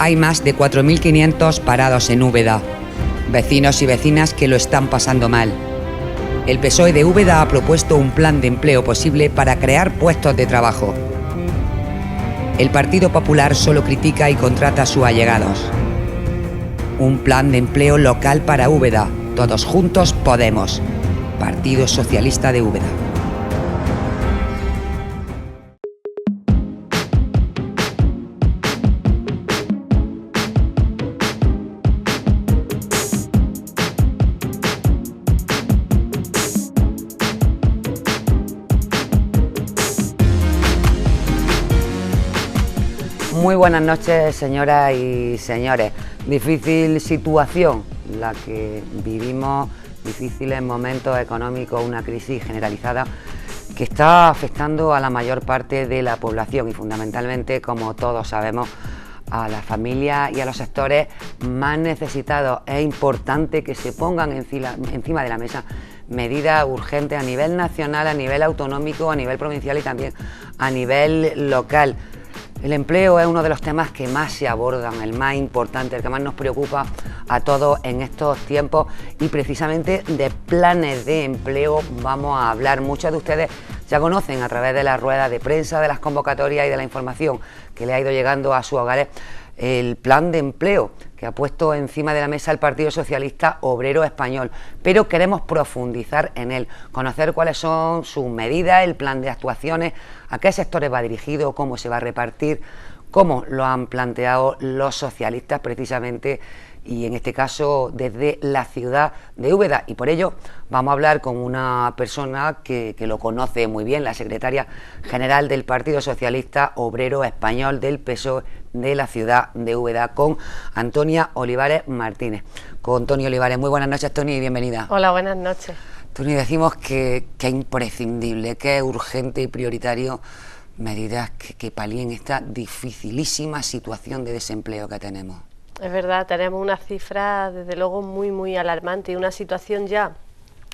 Hay más de 4.500 parados en Úbeda, vecinos y vecinas que lo están pasando mal. El PSOE de Úbeda ha propuesto un plan de empleo posible para crear puestos de trabajo. El Partido Popular solo critica y contrata a sus allegados. Un plan de empleo local para Úbeda. Todos juntos podemos. Partido Socialista de Úbeda. Muy buenas noches, señoras y señores. Difícil situación la que vivimos, difíciles momentos económicos, una crisis generalizada que está afectando a la mayor parte de la población y fundamentalmente, como todos sabemos, a las familias y a los sectores más necesitados. Es importante que se pongan encima de la mesa medidas urgentes a nivel nacional, a nivel autonómico, a nivel provincial y también a nivel local. El empleo es uno de los temas que más se abordan, el más importante, el que más nos preocupa a todos en estos tiempos y precisamente de planes de empleo vamos a hablar. Muchos de ustedes ya conocen a través de las ruedas de prensa, de las convocatorias y de la información que le ha ido llegando a sus hogares el plan de empleo que ha puesto encima de la mesa el Partido Socialista Obrero Español, pero queremos profundizar en él, conocer cuáles son sus medidas, el plan de actuaciones, a qué sectores va dirigido, cómo se va a repartir, cómo lo han planteado los socialistas precisamente y en este caso desde la ciudad de Úbeda, y por ello vamos a hablar con una persona que lo conoce muy bien, la secretaria general del Partido Socialista Obrero Español del PSOE de la ciudad de Úbeda, con Antonia Olivares Martínez. Con Toni Olivares. Muy buenas noches, Toni, y bienvenida. Hola, buenas noches. Toni, decimos que es imprescindible, que es urgente y prioritario medidas que palíen esta dificilísima situación de desempleo que tenemos. Es verdad, tenemos una cifra desde luego muy alarmante y una situación ya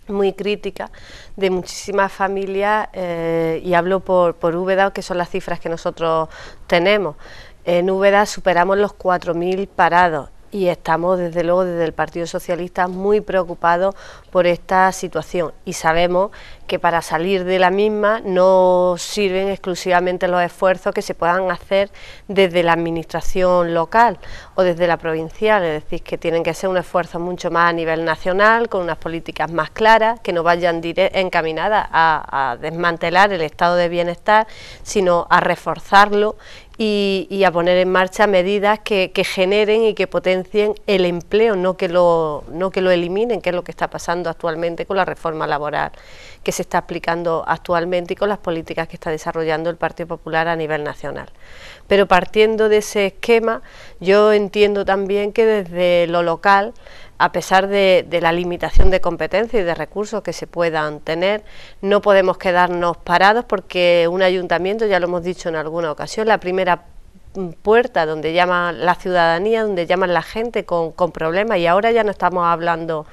muy crítica de muchísimas familias y hablo por Úbeda, que son las cifras que nosotros tenemos. En Úbeda superamos los 4.000 parados y estamos desde luego desde el Partido Socialista muy preocupados por esta situación y sabemos que para salir de la misma no sirven exclusivamente los esfuerzos que se puedan hacer desde la administración local o desde la provincial, es decir, que tienen que ser un esfuerzo mucho más a nivel nacional, con unas políticas más claras, que no vayan encaminadas a desmantelar el estado de bienestar, sino a reforzarlo y a poner en marcha medidas que generen y que potencien el empleo, no que lo eliminen, que es lo que está pasando actualmente con la reforma laboral que se está aplicando actualmente y con las políticas que está desarrollando el Partido Popular a nivel nacional. Pero partiendo de ese esquema, yo entiendo también que desde lo local, a pesar de la limitación de competencias y de recursos que se puedan tener, no podemos quedarnos parados porque un ayuntamiento, ya lo hemos dicho en alguna ocasión, la primera puerta donde llama la ciudadanía, donde llaman la gente con problemas, y ahora ya no estamos hablando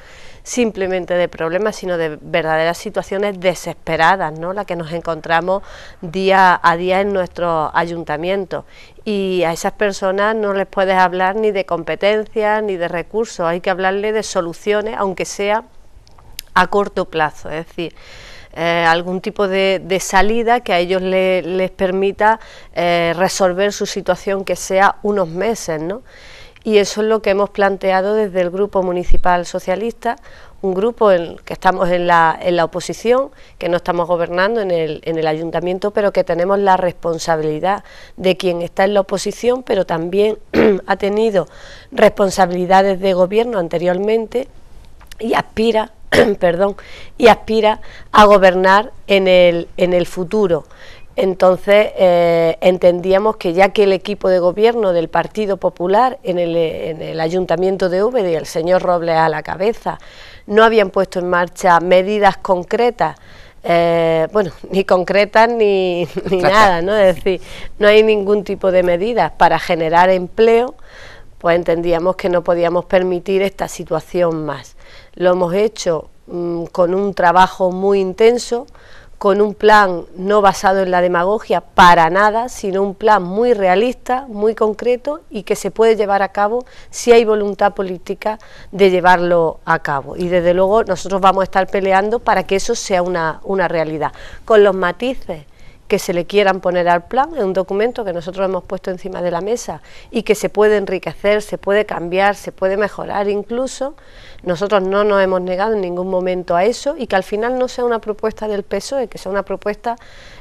simplemente de problemas, sino de verdaderas situaciones desesperadas, ¿no? La que nos encontramos día a día en nuestros ayuntamientos, y a esas personas no les puedes hablar ni de competencias ni de recursos, hay que hablarle de soluciones, aunque sea a corto plazo, es decir, algún tipo de salida que a ellos les permita resolver su situación, que sea unos meses, ¿no? Y eso es lo que hemos planteado desde el Grupo Municipal Socialista, un grupo en que estamos en la oposición, que no estamos gobernando en el ayuntamiento, pero que tenemos la responsabilidad de quien está en la oposición, pero también ha tenido responsabilidades de gobierno anteriormente y aspira a gobernar en el futuro. Entonces entendíamos que ya que el equipo de gobierno del Partido Popular en el Ayuntamiento de Úbeda y el señor Robles a la cabeza no habían puesto en marcha medidas concretas, ni concretas ni nada, ¿no? Es decir, no hay ningún tipo de medidas para generar empleo, pues entendíamos que no podíamos permitir esta situación más. Lo hemos hecho con un trabajo muy intenso, con un plan no basado en la demagogia para nada, sino un plan muy realista, muy concreto y que se puede llevar a cabo si hay voluntad política de llevarlo a cabo. Y desde luego nosotros vamos a estar peleando para que eso sea una realidad, con los matices que se le quieran poner al plan. Es un documento que nosotros hemos puesto encima de la mesa y que se puede enriquecer, se puede cambiar, se puede mejorar incluso. Nosotros no nos hemos negado en ningún momento a eso y que al final no sea una propuesta del PSOE, que sea una propuesta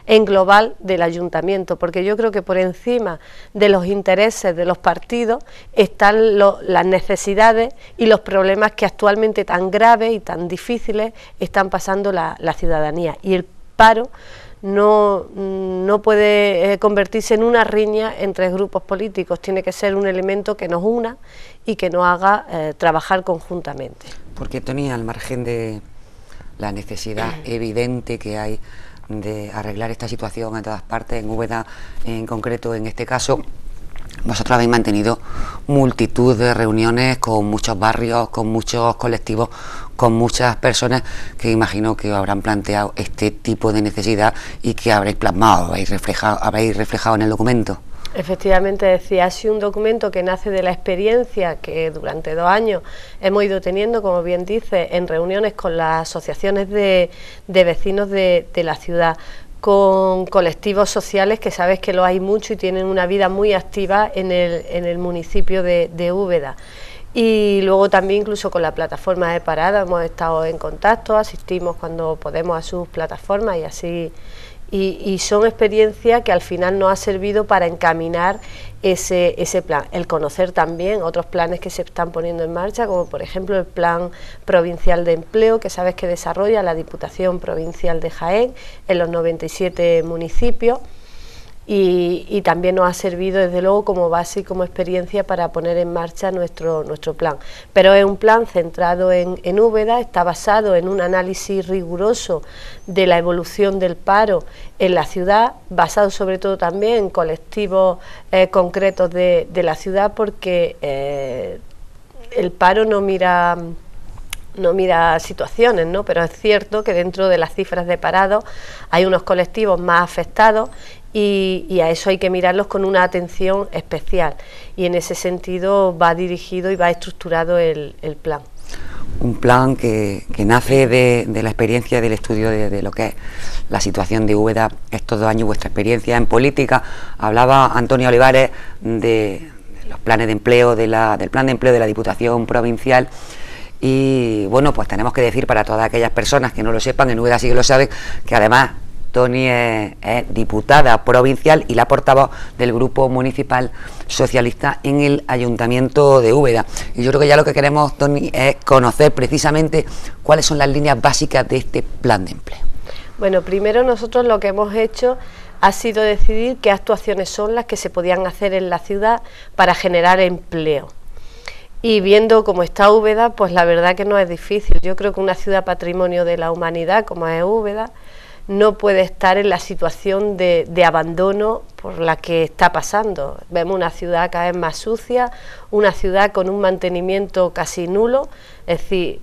en global del ayuntamiento, porque yo creo que por encima de los intereses de los partidos están las necesidades y los problemas que actualmente tan graves y tan difíciles están pasando la ciudadanía, y el paro no puede convertirse en una riña entre grupos políticos, tiene que ser un elemento que nos una y que nos haga trabajar conjuntamente. Porque, Toni, al margen de la necesidad evidente que hay de arreglar esta situación en todas partes, en Úbeda en concreto, en este caso, vosotros habéis mantenido multitud de reuniones con muchos barrios, con muchos colectivos, con muchas personas que imagino que os habrán planteado este tipo de necesidad y que habréis plasmado, habéis reflejado en el documento. Efectivamente, decía, ha sido un documento que nace de la experiencia que durante 2 años hemos ido teniendo, como bien dice, en reuniones con las asociaciones de vecinos de la ciudad, con colectivos sociales que sabes que lo hay mucho y tienen una vida muy activa en el municipio de Úbeda. Y luego también incluso con la plataforma de parada hemos estado en contacto, asistimos cuando podemos a sus plataformas y así. Y son experiencias que al final nos ha servido para encaminar ese plan, el conocer también otros planes que se están poniendo en marcha, como por ejemplo el Plan Provincial de Empleo, que sabes que desarrolla la Diputación Provincial de Jaén en los 97 municipios, y también nos ha servido desde luego como base y como experiencia para poner en marcha nuestro plan. Pero es un plan centrado en Úbeda, está basado en un análisis riguroso de la evolución del paro en la ciudad, basado sobre todo también en colectivos concretos de la ciudad, porque el paro no mira situaciones, ¿no? Pero es cierto que dentro de las cifras de parados hay unos colectivos más afectados y a eso hay que mirarlos con una atención especial, y en ese sentido va dirigido y va estructurado el plan. Un plan que nace de la experiencia del estudio de lo que es la situación de Úbeda estos 2 años, vuestra experiencia en política. Hablaba Antonio Olivares de los planes de empleo, del plan de empleo de la Diputación Provincial. Y bueno, pues tenemos que decir para todas aquellas personas que no lo sepan, en Úbeda sí que lo saben, que además Toni es diputada provincial y la portavoz del grupo municipal socialista en el Ayuntamiento de Úbeda. Y yo creo que ya lo que queremos, Toni, es conocer precisamente cuáles son las líneas básicas de este plan de empleo. Bueno, primero nosotros lo que hemos hecho ha sido decidir qué actuaciones son las que se podían hacer en la ciudad para generar empleo. Y viendo cómo está Úbeda, pues la verdad que no es difícil. Yo creo que una ciudad patrimonio de la humanidad como es Úbeda no puede estar en la situación de abandono por la que está pasando. Vemos una ciudad cada vez más sucia, una ciudad con un mantenimiento casi nulo, es decir,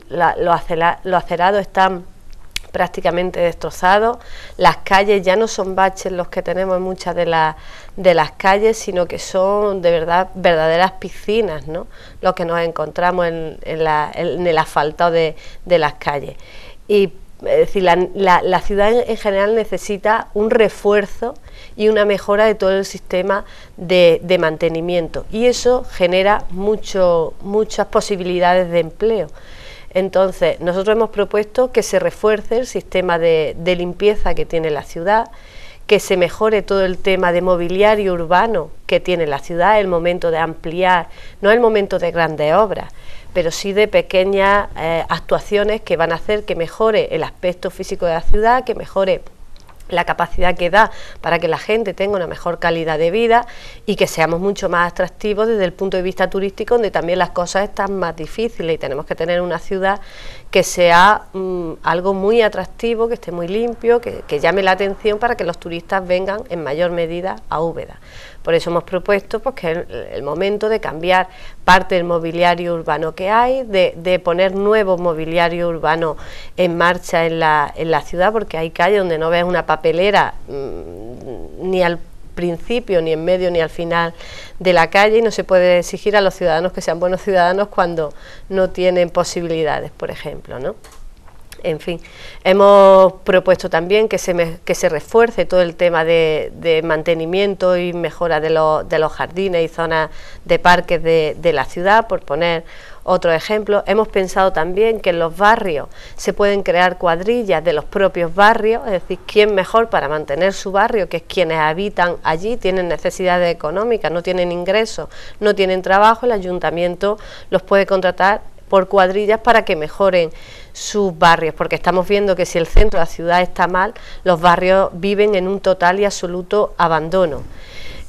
los acerados están prácticamente destrozados, las calles ya no son baches los que tenemos en muchas de las calles, sino que son de verdad verdaderas piscinas, ¿no?, lo que nos encontramos en el asfaltado de las calles. Y es decir, la ciudad en general necesita un refuerzo y una mejora de todo el sistema de mantenimiento, y eso genera muchas posibilidades de empleo. Entonces, nosotros hemos propuesto que se refuerce el sistema de limpieza que tiene la ciudad, que se mejore todo el tema de mobiliario urbano que tiene la ciudad, el momento de ampliar, no es el momento de grandes obras, pero sí de pequeñas actuaciones que van a hacer que mejore el aspecto físico de la ciudad, que mejore la capacidad que da para que la gente tenga una mejor calidad de vida y que seamos mucho más atractivos desde el punto de vista turístico, donde también las cosas están más difíciles y tenemos que tener una ciudad que sea algo muy atractivo, que esté muy limpio, que llame la atención para que los turistas vengan en mayor medida a Úbeda. Por eso hemos propuesto pues, que es el momento de cambiar parte del mobiliario urbano que hay, de poner nuevo mobiliario urbano en marcha en la ciudad, porque hay calles donde no ves una papelera ni al principio, ni en medio, ni al final de la calle, y no se puede exigir a los ciudadanos que sean buenos ciudadanos cuando no tienen posibilidades, por ejemplo, ¿no? En fin, hemos propuesto también que se refuerce todo el tema de mantenimiento y mejora de los jardines y zonas de parques de la ciudad, por poner otro ejemplo. Hemos pensado también que en los barrios se pueden crear cuadrillas de los propios barrios, es decir, quién mejor para mantener su barrio, que es quienes habitan allí, tienen necesidades económicas, no tienen ingresos, no tienen trabajo, el ayuntamiento los puede contratar por cuadrillas para que mejoren sus barrios, porque estamos viendo que si el centro de la ciudad está mal, los barrios viven en un total y absoluto abandono.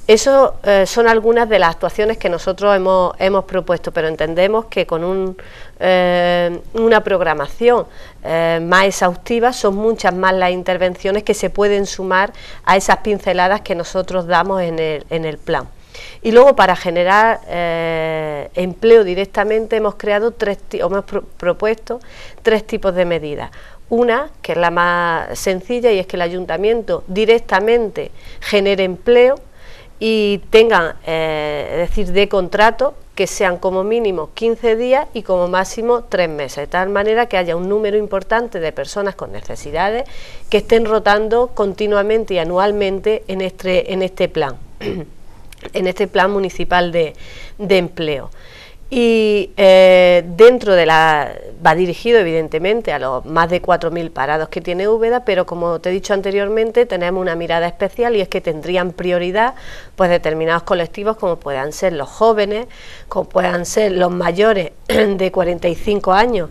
Eso son algunas de las actuaciones que nosotros hemos propuesto, pero entendemos que con una programación más exhaustiva son muchas más las intervenciones que se pueden sumar a esas pinceladas que nosotros damos en el plan. Y luego, para generar empleo directamente, hemos propuesto tres tipos de medidas. Una, que es la más sencilla, y es que el ayuntamiento directamente genere empleo y tengan, es decir, de contrato, que sean como mínimo 15 días y como máximo 3 meses, de tal manera que haya un número importante de personas con necesidades que estén rotando continuamente y anualmente en este plan. En este plan municipal de empleo. Y va dirigido evidentemente a los más de 4.000 parados que tiene Úbeda, pero como te he dicho anteriormente, tenemos una mirada especial, y es que tendrían prioridad pues determinados colectivos, como puedan ser los jóvenes, como puedan ser los mayores de 45 años,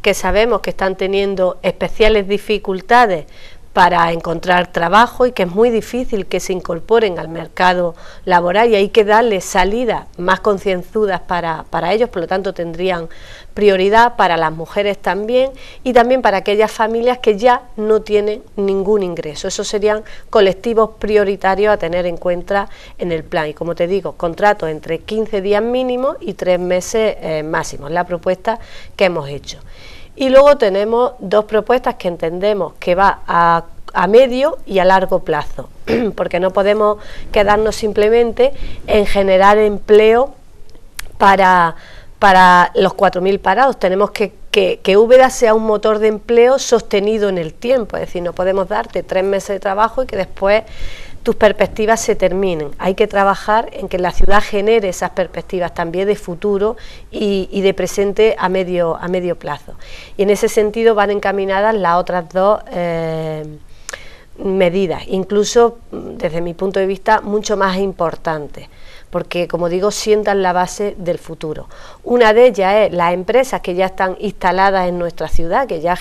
que sabemos que están teniendo especiales dificultades para encontrar trabajo y que es muy difícil que se incorporen al mercado laboral, y hay que darles salidas más concienzudas para ellos. Por lo tanto, tendrían prioridad, para las mujeres también, y también para aquellas familias que ya no tienen ningún ingreso. Esos serían colectivos prioritarios a tener en cuenta en el plan, y como te digo, contratos entre 15 días mínimos y 3 meses máximos, la propuesta que hemos hecho. Y luego tenemos dos propuestas que entendemos que va a medio y a largo plazo, porque no podemos quedarnos simplemente en generar empleo para los 4.000 parados. Tenemos que Úbeda sea un motor de empleo sostenido en el tiempo, es decir, no podemos darte 3 meses de trabajo y que después tus perspectivas se terminen. Hay que trabajar en que la ciudad genere esas perspectivas también de futuro y de presente a medio plazo. Y en ese sentido van encaminadas las otras dos medidas, incluso desde mi punto de vista mucho más importantes, porque, como digo, sientan la base del futuro. Una de ellas es las empresas que ya están instaladas en nuestra ciudad, que ya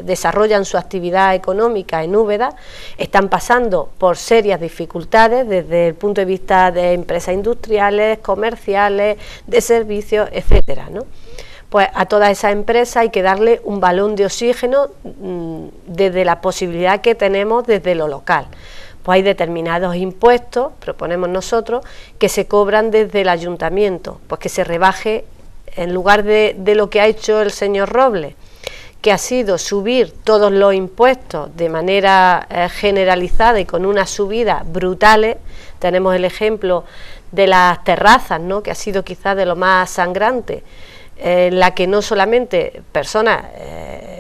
desarrollan su actividad económica en Úbeda, están pasando por serias dificultades desde el punto de vista de empresas industriales, comerciales, de servicios, etcétera, ¿no? Pues a todas esas empresas hay que darle un balón de oxígeno desde la posibilidad que tenemos desde lo local. Pues hay determinados impuestos, proponemos nosotros, que se cobran desde el ayuntamiento, pues que se rebaje, en lugar de lo que ha hecho el señor Robles, que ha sido subir todos los impuestos de manera generalizada y con unas subidas brutales. Tenemos el ejemplo de las terrazas, ¿no?, que ha sido quizás de lo más sangrante, en la que no solamente personas,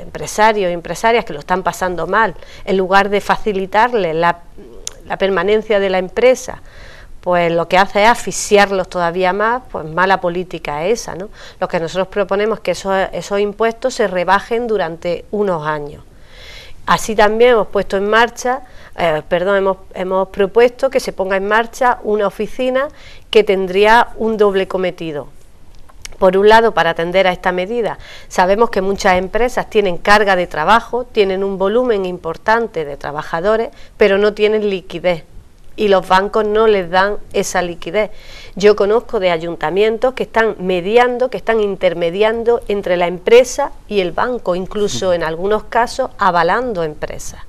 empresarios y empresarias que lo están pasando mal, en lugar de facilitarles la permanencia de la empresa, pues lo que hace es asfixiarlos todavía más. Pues mala política es esa, ¿no? Lo que nosotros proponemos es que esos impuestos se rebajen durante unos años. Así también hemos puesto en marcha, hemos propuesto que se ponga en marcha una oficina que tendría un doble cometido. Por un lado, para atender a esta medida, sabemos que muchas empresas tienen carga de trabajo, tienen un volumen importante de trabajadores, pero no tienen liquidez, y los bancos no les dan esa liquidez. Yo conozco de ayuntamientos que están mediando, que están intermediando entre la empresa y el banco, incluso en algunos casos avalando empresas,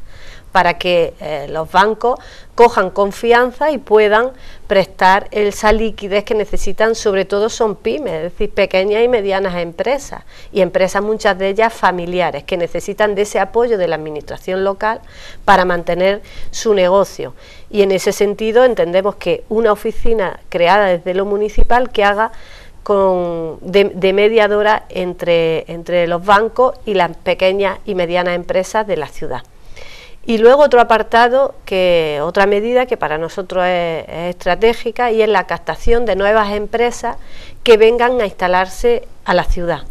para que los bancos cojan confianza y puedan prestar esa liquidez que necesitan, sobre todo son pymes, es decir, pequeñas y medianas empresas, y empresas muchas de ellas familiares, que necesitan de ese apoyo de la administración local para mantener su negocio. Y en ese sentido entendemos que una oficina creada desde lo municipal que haga de mediadora entre los bancos y las pequeñas y medianas empresas de la ciudad. Y luego otro apartado, otra medida que para nosotros es estratégica, y es la captación de nuevas empresas que vengan a instalarse a la ciudad.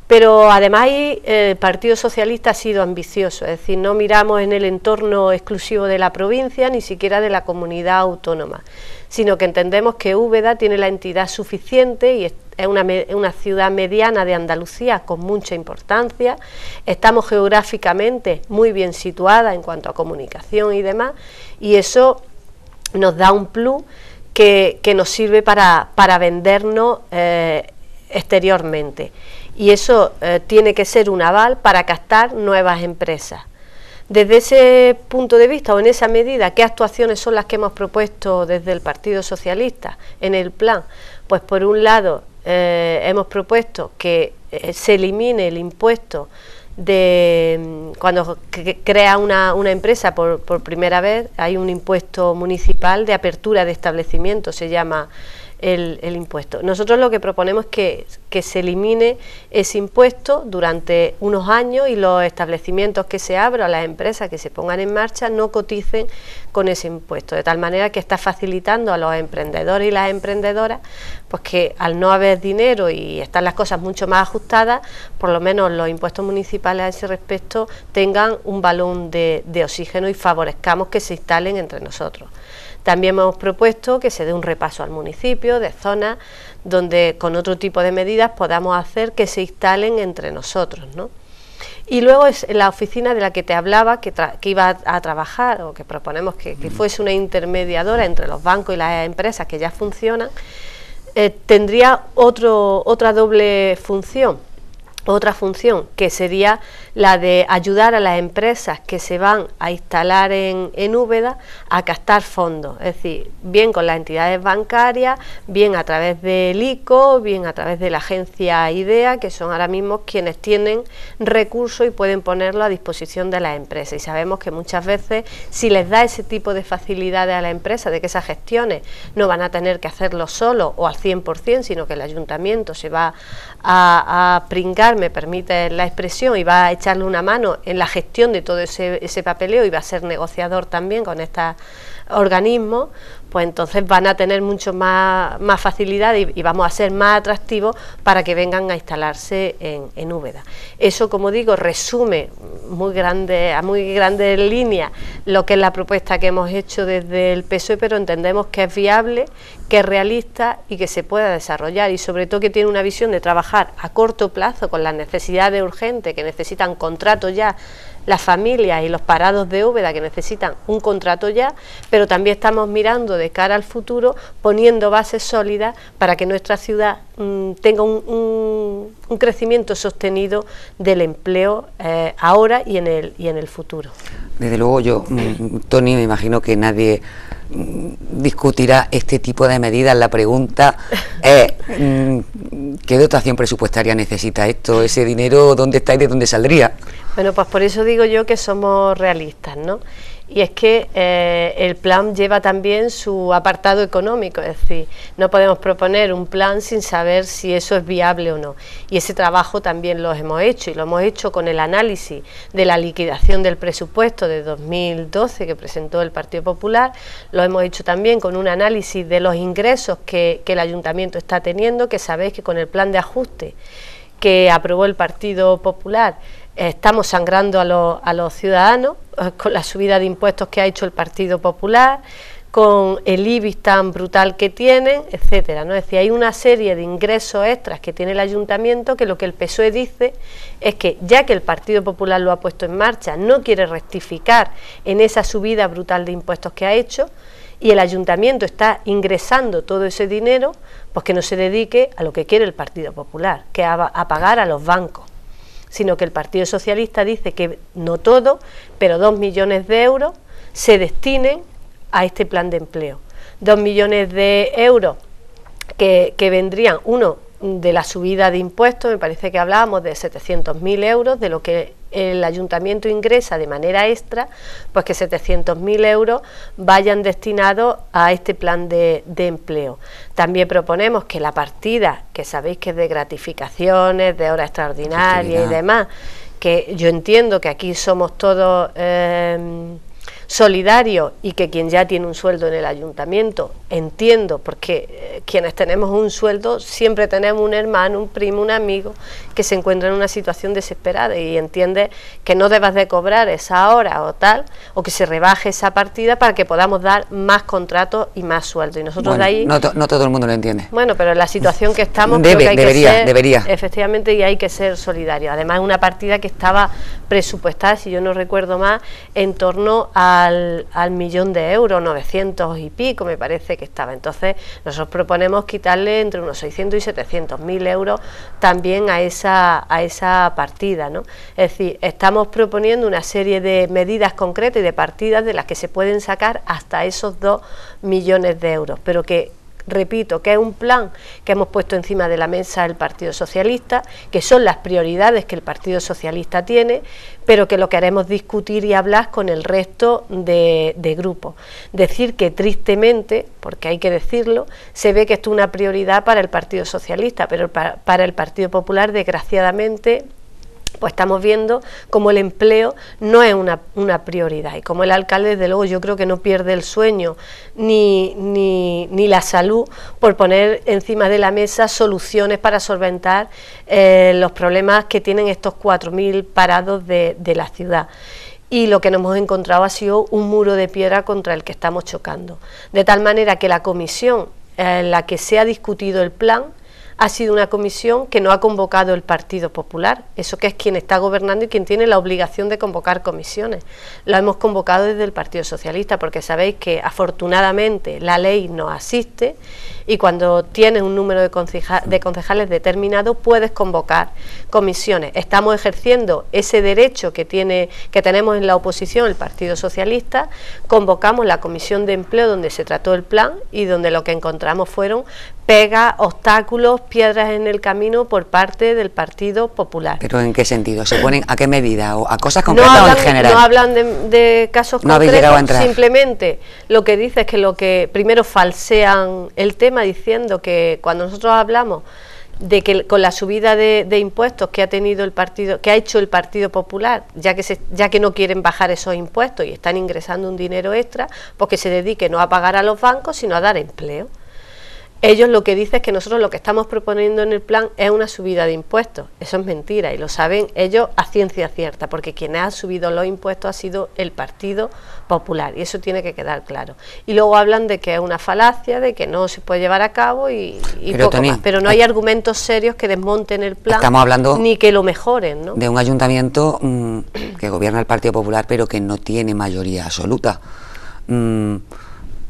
Pero además el Partido Socialista ha sido ambicioso, es decir, no miramos en el entorno exclusivo de la provincia, ni siquiera de la comunidad autónoma, sino que entendemos que Úbeda tiene la entidad suficiente y es una ciudad mediana de Andalucía con mucha importancia, estamos geográficamente muy bien situadas en cuanto a comunicación y demás, y eso nos da un plus que nos sirve para vendernos exteriormente, y eso tiene que ser un aval para captar nuevas empresas. Desde ese punto de vista, o en esa medida, ¿qué actuaciones son las que hemos propuesto desde el Partido Socialista en el plan? Pues por un lado hemos propuesto que se elimine el impuesto de cuando crea una empresa por primera vez. Hay un impuesto municipal de apertura de establecimiento, se llama el impuesto. Nosotros lo que proponemos es que se elimine ese impuesto durante unos años, y los establecimientos que se abran, las empresas que se pongan en marcha, no coticen con ese impuesto, de tal manera que está facilitando a los emprendedores y las emprendedoras, pues que al no haber dinero y están las cosas mucho más ajustadas, por lo menos los impuestos municipales a ese respecto tengan un balón de oxígeno y favorezcamos que se instalen entre nosotros. También hemos propuesto que se dé un repaso al municipio de zonas donde con otro tipo de medidas podamos hacer que se instalen entre nosotros, ¿no? Y luego es la oficina de la que te hablaba, que iba a trabajar, o que proponemos que fuese una intermediadora entre los bancos y las empresas que ya funcionan, tendría otra doble función. Otra función, que sería la de ayudar a las empresas que se van a instalar en Úbeda a captar fondos, es decir, bien con las entidades bancarias, bien a través del ICO, bien a través de la agencia IDEA, que son ahora mismo quienes tienen recursos y pueden ponerlo a disposición de las empresas. Y sabemos que muchas veces, si les da ese tipo de facilidades a la empresa, de que esas gestiones no van a tener que hacerlo solo o al 100%, sino que el ayuntamiento se va a pringar, me permite la expresión, y va a echarle una mano en la gestión de todo ese papeleo, y va a ser negociador también con estos organismos, pues entonces van a tener mucho más facilidad y vamos a ser más atractivos para que vengan a instalarse en Úbeda. Eso, como digo, resume a muy grandes líneas lo que es la propuesta que hemos hecho desde el PSOE, pero entendemos que es viable, que es realista y que se pueda desarrollar, y sobre todo que tiene una visión de trabajar a corto plazo con las necesidades urgentes que necesitan contrato ya, las familias y los parados de Úbeda que necesitan un contrato ya, pero también estamos mirando de cara al futuro, poniendo bases sólidas para que nuestra ciudad tenga un crecimiento sostenido del empleo ahora y en el futuro. Desde luego yo, Toni, me imagino que nadie discutirá este tipo de medidas. La pregunta es ¿qué dotación presupuestaria necesita esto? ¿Ese dinero dónde está y de dónde saldría? Bueno, pues por eso digo yo que somos realistas, ¿no? Y es que el plan lleva también su apartado económico, es decir, no podemos proponer un plan sin saber si eso es viable o no. Y ese trabajo también lo hemos hecho, y lo hemos hecho con el análisis de la liquidación del presupuesto de 2012 que presentó el Partido Popular, lo hemos hecho también con un análisis de los ingresos que el Ayuntamiento está teniendo, que sabéis que con el plan de ajuste que aprobó el Partido Popular estamos sangrando a los ciudadanos con la subida de impuestos que ha hecho el Partido Popular, con el IBI tan brutal que tienen, etcétera, ¿no? Es decir, hay una serie de ingresos extras que tiene el Ayuntamiento, que lo que el PSOE dice es que, ya que el Partido Popular lo ha puesto en marcha, no quiere rectificar en esa subida brutal de impuestos que ha hecho, y el Ayuntamiento está ingresando todo ese dinero, pues que no se dedique a lo que quiere el Partido Popular, que es a pagar a los bancos. sino que el Partido Socialista dice que no todo, pero 2 millones de euros se destinen a este plan de empleo. 2 millones de euros que vendrían, uno, de la subida de impuestos, me parece que hablábamos de 700.000 euros, de lo que el ayuntamiento ingresa de manera extra, pues que 700.000 euros vayan destinados a este plan de empleo. También proponemos que la partida, que sabéis que es de gratificaciones, de horas extraordinarias y demás, que yo entiendo que aquí somos todos solidarios y que quien ya tiene un sueldo en el ayuntamiento, entiendo, porque quienes tenemos un sueldo siempre tenemos un hermano, un primo, un amigo que se encuentra en una situación desesperada y entiende que no debas de cobrar esa hora o tal, o que se rebaje esa partida para que podamos dar más contratos y más sueldo. Y nosotros, bueno, de ahí... No todo el mundo lo entiende. Bueno, pero en la situación que estamos creo que hay debería. Efectivamente, y hay que ser solidario. Además, una partida que estaba presupuestada, si yo no recuerdo más, en torno al 1.000.000 de euros, 900 y pico me parece que estaba. Entonces nosotros proponemos quitarle entre unos 600 y 700.000 euros también a esa partida, ¿no? Es decir, estamos proponiendo una serie de medidas concretas y de partidas de las que se pueden sacar hasta esos 2 millones de euros, pero que, repito, que es un plan que hemos puesto encima de la mesa el Partido Socialista, que son las prioridades que el Partido Socialista tiene, pero que lo queremos discutir y hablar con el resto de grupos. Decir que tristemente, porque hay que decirlo, se ve que esto es una prioridad para el Partido Socialista, pero para el Partido Popular, desgraciadamente, pues estamos viendo como el empleo no es una prioridad, y como el alcalde, desde luego, yo creo que no pierde el sueño ni la salud por poner encima de la mesa soluciones para solventar los problemas que tienen estos 4.000 parados de la ciudad. Y lo que nos hemos encontrado ha sido un muro de piedra contra el que estamos chocando, de tal manera que la comisión en la que se ha discutido el plan ha sido una comisión que no ha convocado el Partido Popular, eso que es quien está gobernando y quien tiene la obligación de convocar comisiones. Lo hemos convocado desde el Partido Socialista, porque sabéis que afortunadamente la ley nos asiste y cuando tienes un número de concejales determinado puedes convocar comisiones. Estamos ejerciendo ese derecho que tenemos en la oposición el Partido Socialista. Convocamos la Comisión de Empleo donde se trató el plan y donde lo que encontramos fueron pegas, obstáculos, piedras en el camino por parte del Partido Popular. ¿Pero en qué sentido? ¿Se ponen a qué medida? ¿O a cosas concretas o en general? No hablan de casos no concretos, simplemente lo que dice es que lo que primero falsean el tema diciendo que cuando nosotros hablamos de que con la subida de impuestos que ha tenido el partido, que ha hecho el Partido Popular, ya que no quieren bajar esos impuestos y están ingresando un dinero extra, pues que se dedique no a pagar a los bancos, sino a dar empleo. Ellos lo que dicen es que nosotros lo que estamos proponiendo en el plan es una subida de impuestos. Eso es mentira y lo saben ellos a ciencia cierta, porque quien ha subido los impuestos ha sido el Partido Popular y eso tiene que quedar claro. Y luego hablan de que es una falacia, de que no se puede llevar a cabo y poco Tony, más. Pero no hay argumentos serios que desmonten el plan, estamos hablando ni que lo mejoren, ¿no? De un ayuntamiento que gobierna el Partido Popular pero que no tiene mayoría absoluta.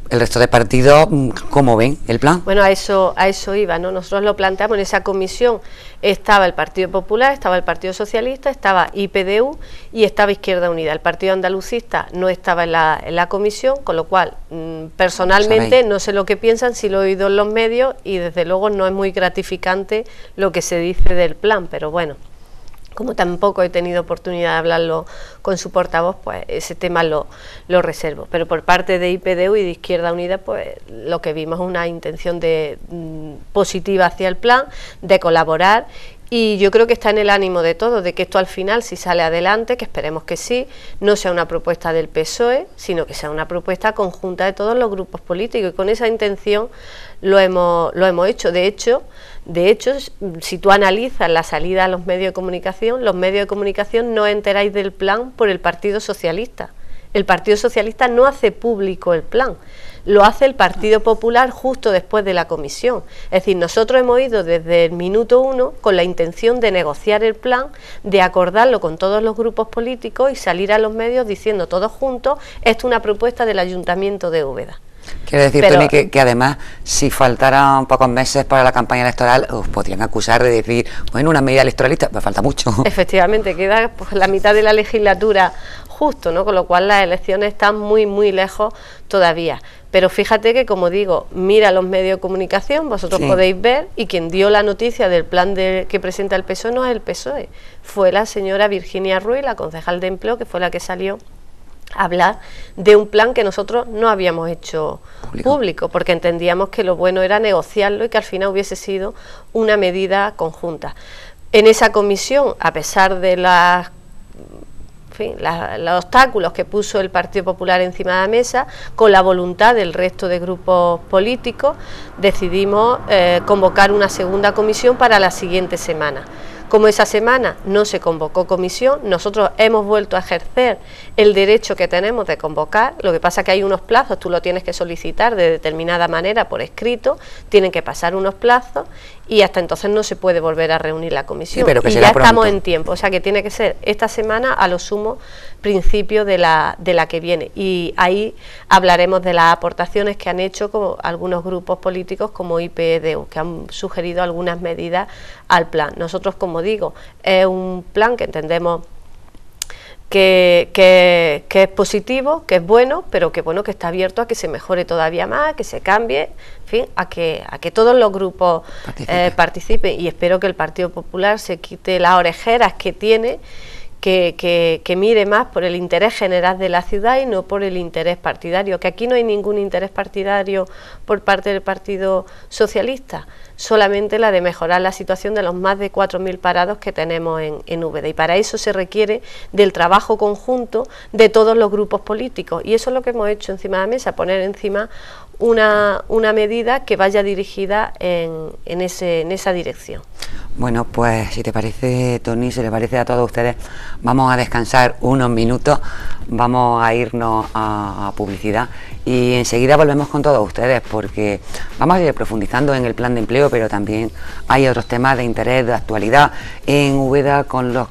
¿El resto de partidos cómo ven el plan? Bueno, a eso iba, ¿no? Nosotros lo planteamos en esa comisión. Estaba el Partido Popular, estaba el Partido Socialista, estaba IPDU y estaba Izquierda Unida. El Partido Andalucista no estaba en la comisión, con lo cual, personalmente, no sé lo que piensan, si lo he oído en los medios y desde luego no es muy gratificante lo que se dice del plan, pero bueno. Como tampoco he tenido oportunidad de hablarlo con su portavoz, pues ese tema lo reservo. Pero por parte de IPDU y de Izquierda Unida, pues lo que vimos es una intención positiva hacia el plan, de colaborar, y yo creo que está en el ánimo de todos, de que esto al final, si sale adelante, que esperemos que sí, no sea una propuesta del PSOE, sino que sea una propuesta conjunta de todos los grupos políticos, y con esa intención lo hemos hecho. De hecho, si tú analizas la salida a los medios de comunicación no enteráis del plan por el Partido Socialista. El Partido Socialista no hace público el plan, lo hace el Partido Popular justo después de la comisión. Es decir, nosotros hemos ido desde el minuto 1 con la intención de negociar el plan, de acordarlo con todos los grupos políticos y salir a los medios diciendo todos juntos, esto es una propuesta del Ayuntamiento de Úbeda. Quiero decir, pero, Toni, que además, si faltaran pocos meses para la campaña electoral, os podrían acusar de decir, bueno, una medida electoralista, pues falta mucho. Efectivamente, queda pues la mitad de la legislatura justo, ¿no? Con lo cual las elecciones están muy lejos todavía. Pero fíjate que, como digo, mira los medios de comunicación, vosotros podéis ver, y quien dio la noticia del plan que presenta el PSOE no es el PSOE, fue la señora Virginia Ruiz, la concejal de Empleo, que fue la que salió a hablar de un plan que nosotros no habíamos hecho público, porque entendíamos que lo bueno era negociarlo y que al final hubiese sido una medida conjunta. En esa comisión, a pesar de los obstáculos que puso el Partido Popular encima de la mesa, con la voluntad del resto de grupos políticos, decidimos convocar una segunda comisión para la siguiente semana. Como esa semana no se convocó comisión, nosotros hemos vuelto a ejercer el derecho que tenemos de convocar. Lo que pasa es que hay unos plazos, tú lo tienes que solicitar de determinada manera por escrito, tienen que pasar unos plazos y hasta entonces no se puede volver a reunir la comisión. Sí, pero que y ya estamos en tiempo, o sea que tiene que ser esta semana, a lo sumo principio de la que viene, y ahí hablaremos de las aportaciones que han hecho como algunos grupos políticos como IPEDU, que han sugerido algunas medidas al plan. Nosotros, como digo, es un plan que entendemos que es positivo, que es bueno, pero que bueno, que está abierto a que se mejore todavía más, que se cambie, en fin, a que todos los grupos participen, y espero que el Partido Popular se quite las orejeras que tiene, que mire más por el interés general de la ciudad y no por el interés partidario, que aquí no hay ningún interés partidario por parte del Partido Socialista, solamente la de mejorar la situación de los más de 4.000 parados que tenemos en Úbeda, y para eso se requiere del trabajo conjunto de todos los grupos políticos, y eso es lo que hemos hecho encima de la mesa, poner encima una medida que vaya dirigida en esa dirección. Bueno, pues si te parece, Toni, si le parece a todos ustedes, vamos a descansar unos minutos, vamos a irnos a publicidad y enseguida volvemos con todos ustedes, porque vamos a ir profundizando en el plan de empleo, pero también hay otros temas de interés, de actualidad en Úbeda de los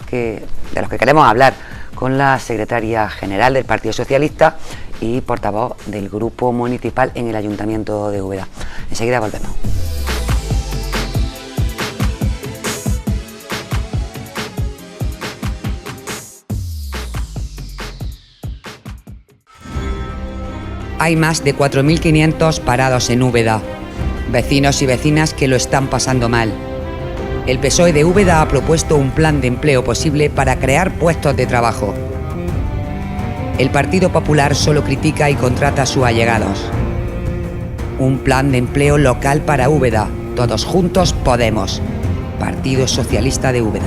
que queremos hablar con la secretaria general del Partido Socialista y portavoz del grupo municipal en el Ayuntamiento de Úbeda. Enseguida volvemos. Hay más de 4.500 parados en Úbeda, vecinos y vecinas que lo están pasando mal. El PSOE de Úbeda ha propuesto un plan de empleo posible para crear puestos de trabajo. El Partido Popular solo critica y contrata a sus allegados. Un plan de empleo local para Úbeda. Todos juntos podemos. Partido Socialista de Úbeda.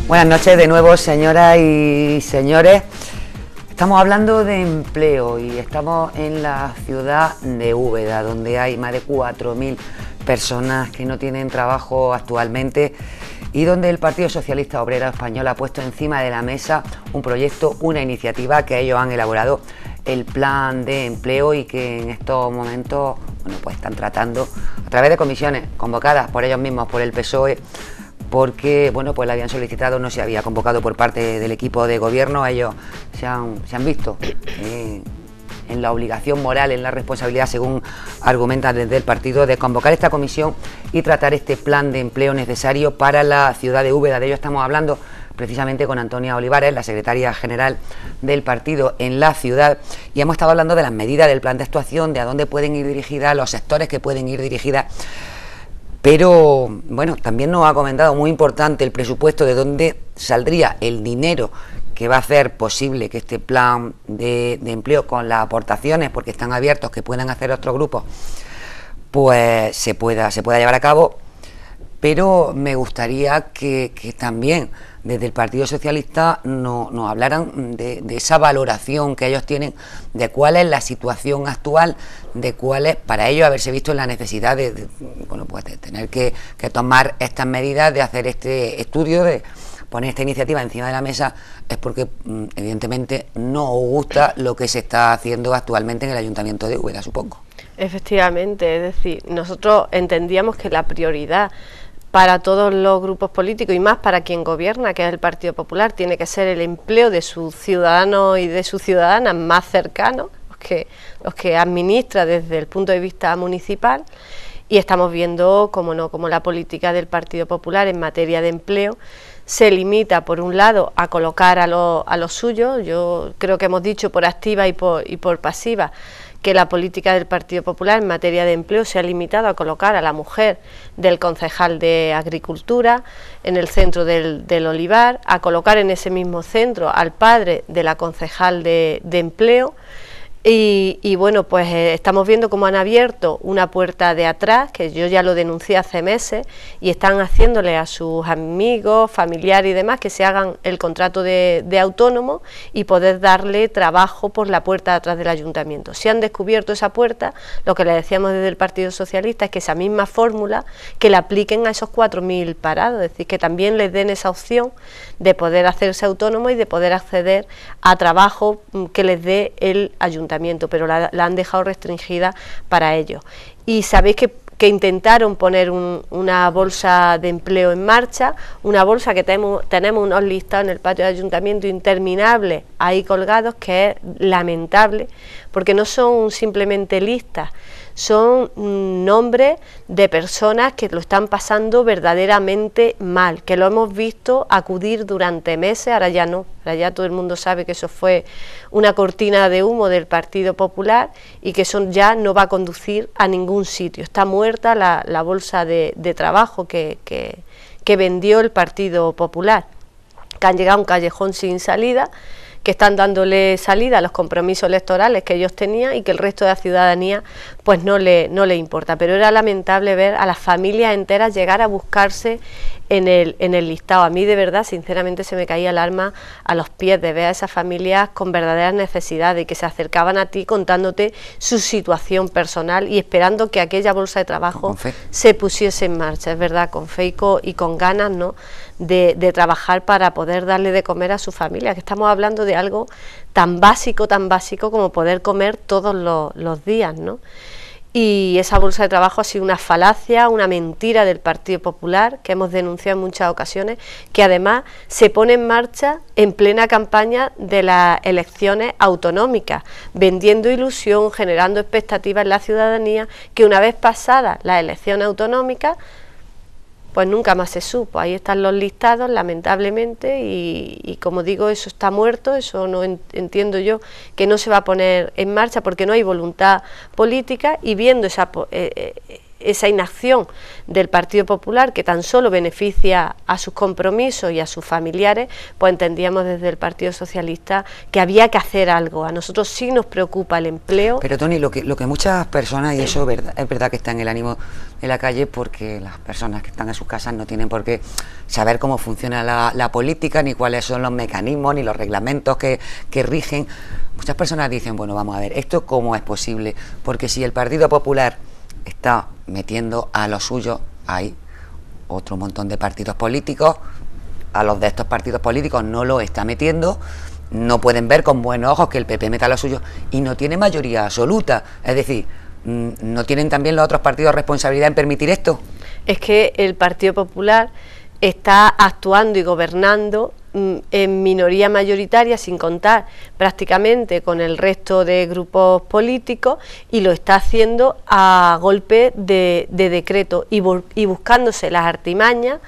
Buenas noches de nuevo, señoras y señores. Estamos hablando de empleo y estamos en la ciudad de Úbeda, donde hay más de 4.000 personas que no tienen trabajo actualmente y donde el Partido Socialista Obrero Español ha puesto encima de la mesa un proyecto, una iniciativa que ellos han elaborado, el plan de empleo, y que en estos momentos pues están tratando a través de comisiones convocadas por ellos mismos, por el PSOE, porque pues la habían solicitado, no se había convocado por parte del equipo de gobierno. Ellos se han visto en la obligación moral, en la responsabilidad, según argumentan desde el partido, de convocar esta comisión y tratar este plan de empleo necesario para la ciudad de Úbeda. De ello estamos hablando precisamente con Antonia Olivares, la secretaria general del partido en la ciudad, y hemos estado hablando de las medidas del plan de actuación, de a dónde pueden ir dirigidas, los sectores que pueden ir dirigidas. Pero también nos ha comentado, muy importante, el presupuesto, de dónde saldría el dinero que va a hacer posible que este plan de empleo, con las aportaciones, porque están abiertos, que puedan hacer otros grupos, pues se pueda llevar a cabo. Pero me gustaría que también desde el Partido Socialista nos hablaran de esa valoración que ellos tienen, de cuál es la situación actual, de cuál es, para ellos, haberse visto en la necesidad de tener que tomar estas medidas, de hacer este estudio poner esta iniciativa encima de la mesa es porque evidentemente no os gusta lo que se está haciendo actualmente en el Ayuntamiento de Úbeda, supongo. Efectivamente, es decir, nosotros entendíamos que la prioridad para todos los grupos políticos y más para quien gobierna, que es el Partido Popular, tiene que ser el empleo de sus ciudadanos y de sus ciudadanas más cercanos, los que administra desde el punto de vista municipal, y estamos viendo, como la política del Partido Popular en materia de empleo se limita, por un lado, a colocar a los suyos. Yo creo que hemos dicho por activa y por pasiva que la política del Partido Popular en materia de empleo se ha limitado a colocar a la mujer del concejal de Agricultura en el centro del olivar, a colocar en ese mismo centro al padre de la concejal de Empleo. Y bueno, pues estamos viendo cómo han abierto una puerta de atrás, que yo ya lo denuncié hace meses, y están haciéndole a sus amigos, familiares y demás que se hagan el contrato de autónomo y poder darle trabajo por la puerta de atrás del ayuntamiento. Si han descubierto esa puerta, lo que le decíamos desde el Partido Socialista es que esa misma fórmula que la apliquen a esos 4.000 parados, es decir, que también les den esa opción de poder hacerse autónomo y de poder acceder a trabajo que les dé el ayuntamiento, pero la han dejado restringida para ello. Y sabéis que intentaron poner una bolsa de empleo en marcha, una bolsa que tenemos unos listados en el patio del ayuntamiento interminables ahí colgados, que es lamentable, porque no son simplemente listas, son nombres de personas que lo están pasando verdaderamente mal, que lo hemos visto acudir durante meses, ahora ya no, ahora ya todo el mundo sabe que eso fue una cortina de humo del Partido Popular y que eso ya no va a conducir a ningún sitio. Está muerta la bolsa de trabajo que vendió el Partido Popular, que han llegado a un callejón sin salida, que están dándole salida a los compromisos electorales que ellos tenían y que el resto de la ciudadanía pues no le importa. Pero era lamentable ver a las familias enteras llegar a buscarse en el listado. A mí de verdad, sinceramente, se me caía el alma a los pies de ver a esas familias con verdaderas necesidades y que se acercaban a ti contándote su situación personal y esperando que aquella bolsa de trabajo se pusiese en marcha, es verdad, con fe y con ganas, ¿no?, de trabajar para poder darle de comer a su familia, que estamos hablando de algo tan básico como poder comer todos los días, ¿no? Y esa bolsa de trabajo ha sido una falacia, una mentira del Partido Popular, que hemos denunciado en muchas ocasiones, que además se pone en marcha en plena campaña de las elecciones autonómicas, vendiendo ilusión, generando expectativas en la ciudadanía, que una vez pasadas las elecciones autonómicas, pues nunca más se supo. Ahí están los listados, lamentablemente, y como digo, eso está muerto, eso no entiendo yo que no se va a poner en marcha porque no hay voluntad política, y viendo esa inacción del Partido Popular, que tan solo beneficia a sus compromisos y a sus familiares, pues entendíamos desde el Partido Socialista que había que hacer algo. A nosotros sí nos preocupa el empleo. Pero Toni, lo que muchas personas, y eso es verdad que está en el ánimo de la calle, porque las personas que están en sus casas no tienen por qué saber cómo funciona la política, ni cuáles son los mecanismos, ni los reglamentos que rigen. Muchas personas dicen, bueno, vamos a ver, ¿esto cómo es posible? Porque si el Partido Popular está metiendo a los suyos, hay otro montón de partidos políticos, a los de estos partidos políticos no lo está metiendo, no pueden ver con buenos ojos que el PP meta a los suyos y no tiene mayoría absoluta, es decir, ¿no tienen también los otros partidos responsabilidad en permitir esto? Es que el Partido Popular está actuando y gobernando en minoría mayoritaria, sin contar prácticamente con el resto de grupos políticos, y lo está haciendo a golpe de decreto y buscándose las artimañas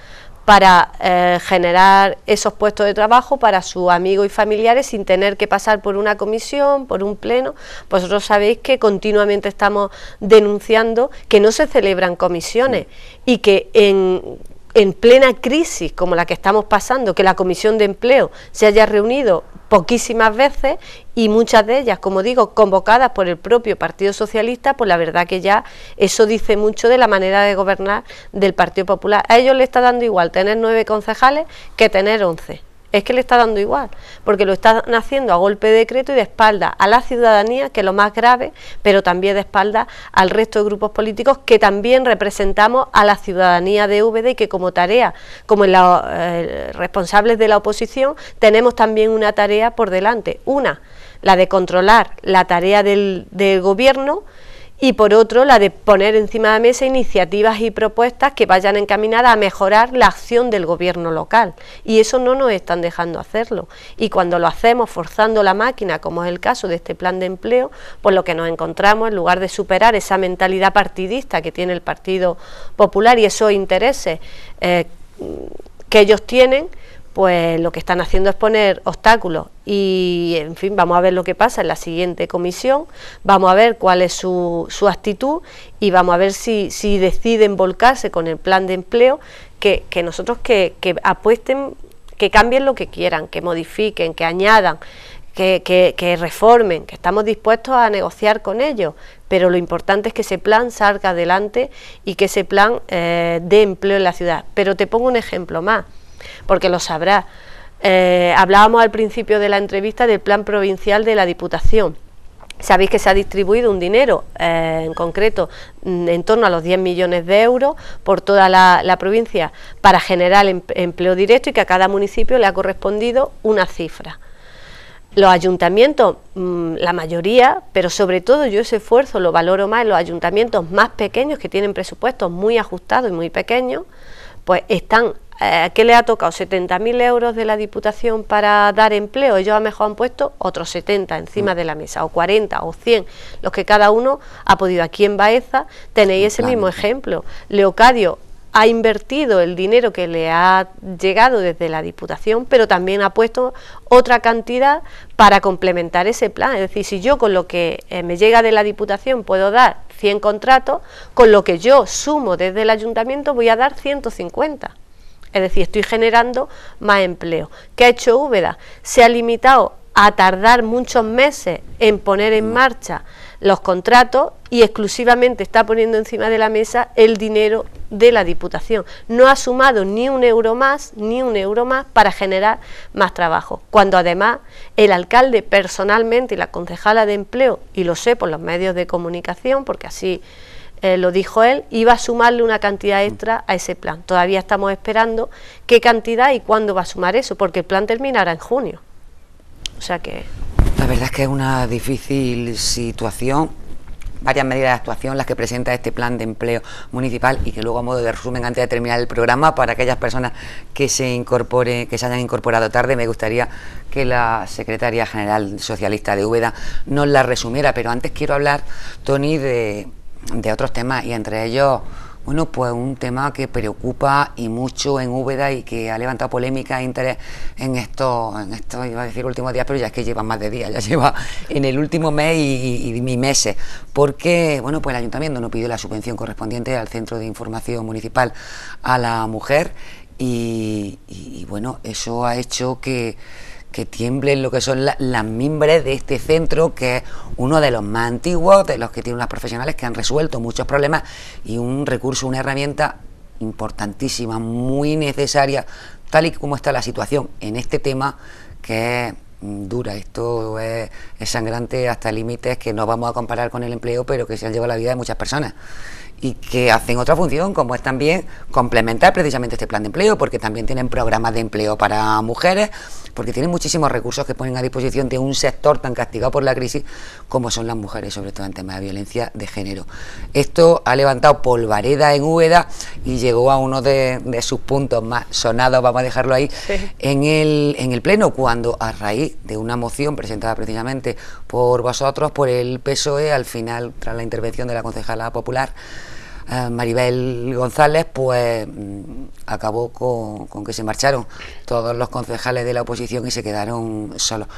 para generar esos puestos de trabajo para sus amigos y familiares sin tener que pasar por una comisión, por un pleno. Vosotros sabéis que continuamente estamos denunciando que no se celebran comisiones y que en plena crisis como la que estamos pasando, que la Comisión de Empleo se haya reunido poquísimas veces y muchas de ellas, como digo, convocadas por el propio Partido Socialista, pues la verdad que ya eso dice mucho de la manera de gobernar del Partido Popular. A ellos les está dando igual tener 9 concejales que tener 11. es que le está dando igual, porque lo están haciendo a golpe de decreto y de espalda a la ciudadanía, que es lo más grave, pero también de espalda al resto de grupos políticos que también representamos a la ciudadanía de Úbeda y que como tarea, como los responsables de la oposición, tenemos también una tarea por delante, la de controlar la tarea del gobierno, y por otro la de poner encima de la mesa iniciativas y propuestas que vayan encaminadas a mejorar la acción del gobierno local, y eso no nos están dejando hacerlo, y cuando lo hacemos forzando la máquina, como es el caso de este plan de empleo, pues lo que nos encontramos, en lugar de superar esa mentalidad partidista que tiene el Partido Popular y esos intereses que ellos tienen, pues lo que están haciendo es poner obstáculos y, en fin, vamos a ver lo que pasa en la siguiente comisión, vamos a ver cuál es su actitud y vamos a ver si deciden volcarse con el plan de empleo, que nosotros que apuesten, que cambien lo que quieran, que modifiquen, que añadan, que reformen, que estamos dispuestos a negociar con ellos, pero lo importante es que ese plan salga adelante y que ese plan dé empleo en la ciudad. Pero te pongo un ejemplo más, porque lo sabrás. Hablábamos al principio de la entrevista del plan provincial de la Diputación. Sabéis que se ha distribuido un dinero, en concreto en torno a los 10 millones de euros por toda la provincia para generar empleo directo, y que a cada municipio le ha correspondido una cifra. Los ayuntamientos, la mayoría, pero sobre todo yo ese esfuerzo lo valoro más en los ayuntamientos más pequeños, que tienen presupuestos muy ajustados y muy pequeños, pues están, ¿qué le ha tocado? 70.000 euros de la Diputación para dar empleo. Ellos a lo mejor han puesto otros 70 encima de la mesa, o 40 o 100, los que cada uno ha podido. Aquí en Baeza tenéis ese mismo ejemplo. Leocadio ha invertido el dinero que le ha llegado desde la Diputación, pero también ha puesto otra cantidad para complementar ese plan. Es decir, si yo con lo que me llega de la Diputación puedo dar 100 contratos, con lo que yo sumo desde el Ayuntamiento voy a dar 150. Es decir, estoy generando más empleo. ¿Qué ha hecho Úbeda? Se ha limitado a tardar muchos meses en poner en marcha los contratos y exclusivamente está poniendo encima de la mesa el dinero de la Diputación. No ha sumado ni un euro más para generar más trabajo, cuando además el alcalde personalmente y la concejala de empleo, y lo sé por los medios de comunicación porque así lo dijo él, iba a sumarle una cantidad extra a ese plan. Todavía estamos esperando qué cantidad y cuándo va a sumar eso, porque el plan terminará en junio. O sea que... La verdad es que es una difícil situación, varias medidas de actuación las que presenta este plan de empleo municipal, y que luego, a modo de resumen, antes de terminar el programa, para aquellas personas que se hayan incorporado tarde, me gustaría que la secretaria general socialista de Úbeda nos la resumiera. Pero antes quiero hablar, Toni, de otros temas, y entre ellos, bueno, pues un tema que preocupa y mucho en Úbeda y que ha levantado polémica e interés en esto iba a decir últimos días, pero ya es que lleva más de días, ya lleva en el último mes y meses, porque, bueno, pues el ayuntamiento no pidió la subvención correspondiente al Centro de Información Municipal a la Mujer, y bueno, eso ha hecho que tiemblen lo que son las mimbres de este centro, que es uno de los más antiguos, de los que tienen unas profesionales que han resuelto muchos problemas, y un recurso, una herramienta importantísima, muy necesaria, tal y como está la situación en este tema, que es dura. Esto es sangrante hasta límites que no vamos a comparar con el empleo, pero que se han llevado la vida de muchas personas, y que hacen otra función, como es también complementar precisamente este plan de empleo, porque también tienen programas de empleo para mujeres, porque tienen muchísimos recursos que ponen a disposición de un sector tan castigado por la crisis como son las mujeres, sobre todo en temas de violencia de género. Esto ha levantado polvareda en Úbeda y llegó a uno de sus puntos más sonados, vamos a dejarlo ahí, en el Pleno, cuando, a raíz de una moción presentada precisamente por vosotros, por el PSOE, al final, tras la intervención de la concejala popular Maribel González, pues acabó con que se marcharon todos los concejales de la oposición y se quedaron solos.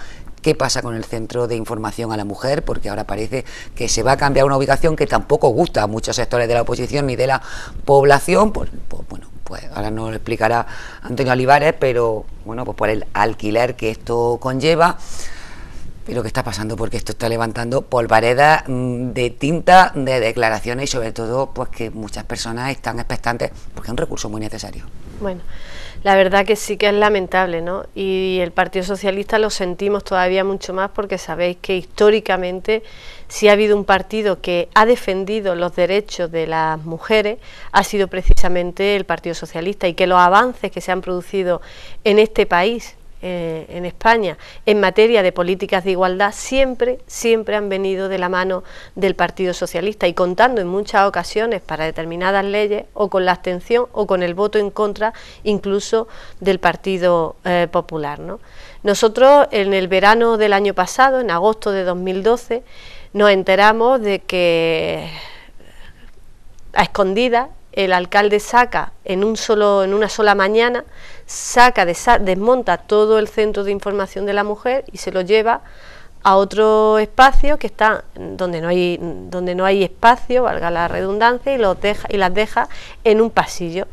¿Qué pasa con el Centro de Información a la Mujer? Porque ahora parece que se va a cambiar una ubicación que tampoco gusta a muchos sectores de la oposición ni de la población, pues ahora nos lo explicará Antonio Olivares, pero bueno, pues por el alquiler que esto conlleva. Pero ¿qué está pasando? Porque esto está levantando polvareda de tinta, de declaraciones, y sobre todo pues que muchas personas están expectantes, porque es un recurso muy necesario. Bueno, la verdad que sí que es lamentable, ¿no? Y el Partido Socialista lo sentimos todavía mucho más porque sabéis que históricamente si ha habido un partido que ha defendido los derechos de las mujeres ha sido precisamente el Partido Socialista, y que los avances que se han producido en este país, en España, en materia de políticas de igualdad, siempre han venido de la mano del Partido Socialista, y contando en muchas ocasiones para determinadas leyes o con la abstención o con el voto en contra incluso del Partido Popular, ¿no? Nosotros en el verano del año pasado, en agosto de 2012, nos enteramos de que a escondidas el alcalde saca en una sola mañana, desmonta todo el centro de información de la mujer y se lo lleva a otro espacio que está donde no hay espacio, valga la redundancia, y las deja en un pasillo.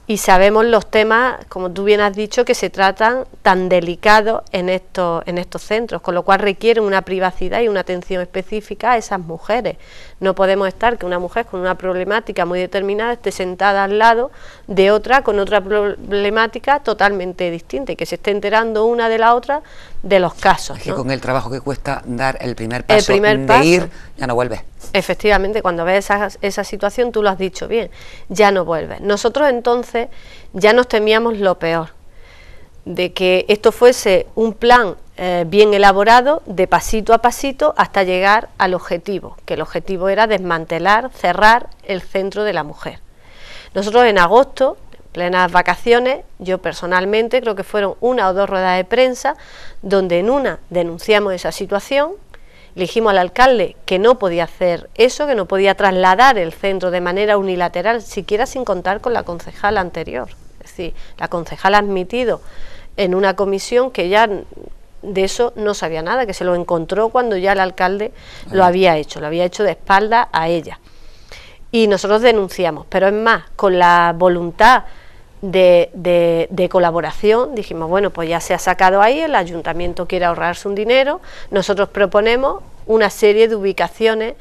Y sabemos los temas, como tú bien has dicho, que se tratan tan delicados en estos centros, con lo cual requieren una privacidad y una atención específica a esas mujeres. No podemos estar que una mujer con una problemática muy determinada esté sentada al lado de otra con otra problemática totalmente distinta, y que se esté enterando una de la otra de los casos, es que ¿no? Con el trabajo que cuesta dar el primer paso de ir, ya no vuelves. Efectivamente, cuando ves esa situación, tú lo has dicho bien, ya no vuelves. Nosotros entonces ya nos temíamos lo peor, de que esto fuese un plan bien elaborado, de pasito a pasito, hasta llegar al objetivo, que el objetivo era desmantelar, cerrar el centro de la mujer. Nosotros en agosto, en plenas vacaciones, yo personalmente creo que fueron 1 o 2 ruedas de prensa, donde en una denunciamos esa situación. Le dijimos al alcalde que no podía hacer eso, que no podía trasladar el centro de manera unilateral, siquiera sin contar con la concejala anterior. Es decir, la concejala ha admitido en una comisión que ya de eso no sabía nada, que se lo encontró cuando ya el alcalde lo había hecho de espalda a ella. Y nosotros denunciamos, pero es más, con la voluntad de colaboración, dijimos, bueno, pues ya se ha sacado ahí, el ayuntamiento quiere ahorrarse un dinero, nosotros proponemos una serie de ubicaciones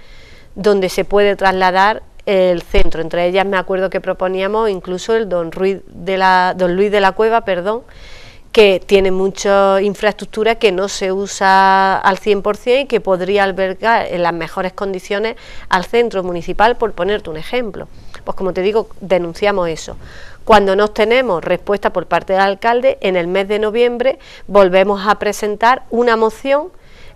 donde se puede trasladar el centro. Entre ellas me acuerdo que proponíamos incluso el don Luis de la Cueva, que tiene mucha infraestructura que no se usa al 100% y que podría albergar en las mejores condiciones al centro municipal, por ponerte un ejemplo. Pues como te digo, denunciamos eso. Cuando no tenemos respuesta por parte del alcalde, en el mes de noviembre volvemos a presentar una moción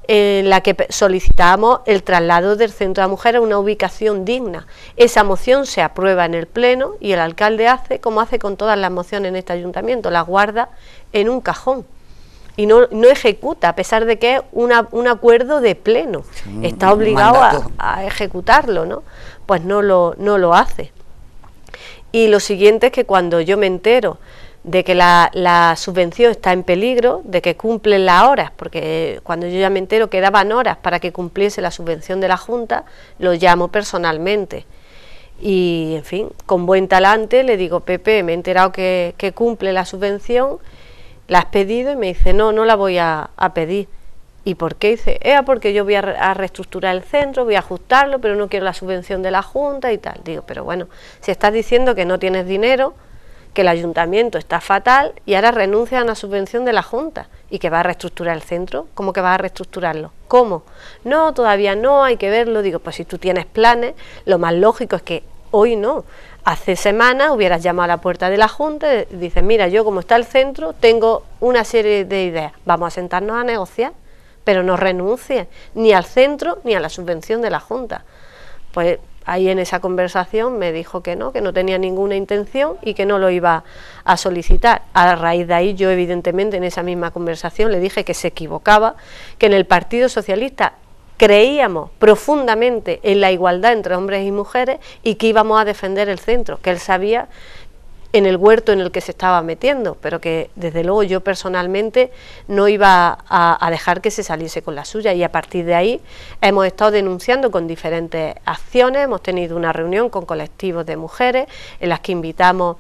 en la que solicitamos el traslado del centro de la mujer a una ubicación digna. Esa moción se aprueba en el pleno y el alcalde hace como hace con todas las mociones en este ayuntamiento, la guarda en un cajón y no ejecuta, a pesar de que es un acuerdo de pleno, está obligado a ejecutarlo, ¿no? Pues no lo hace. Y lo siguiente es que cuando yo me entero de que la subvención está en peligro, de que cumplen las horas, porque cuando yo ya me entero que daban horas para que cumpliese la subvención de la Junta, lo llamo personalmente. Y, en fin, con buen talante le digo, Pepe, me he enterado que cumple la subvención, la has pedido, y me dice, no la voy a pedir. ¿Y por qué? Dice, porque yo voy a reestructurar el centro, voy a ajustarlo, pero no quiero la subvención de la Junta y tal. Digo, pero bueno, si estás diciendo que no tienes dinero, que el ayuntamiento está fatal y ahora renuncia a una subvención de la Junta y que va a reestructurar el centro, ¿cómo que va a reestructurarlo? ¿Cómo? No, todavía no, hay que verlo. Digo, pues si tú tienes planes, lo más lógico es que hoy no. Hace semanas hubieras llamado a la puerta de la Junta y dices, mira, yo como está el centro tengo una serie de ideas, vamos a sentarnos a negociar, pero no renuncies ni al centro ni a la subvención de la Junta. Pues ahí en esa conversación me dijo que no tenía ninguna intención y que no lo iba a solicitar. A raíz de ahí yo evidentemente en esa misma conversación le dije que se equivocaba, que en el Partido Socialista creíamos profundamente en la igualdad entre hombres y mujeres y que íbamos a defender el centro, que él sabía en el huerto en el que se estaba metiendo, pero que desde luego yo personalmente no iba a dejar que se saliese con la suya, y a partir de ahí hemos estado denunciando con diferentes acciones. Hemos tenido una reunión con colectivos de mujeres en las que invitamos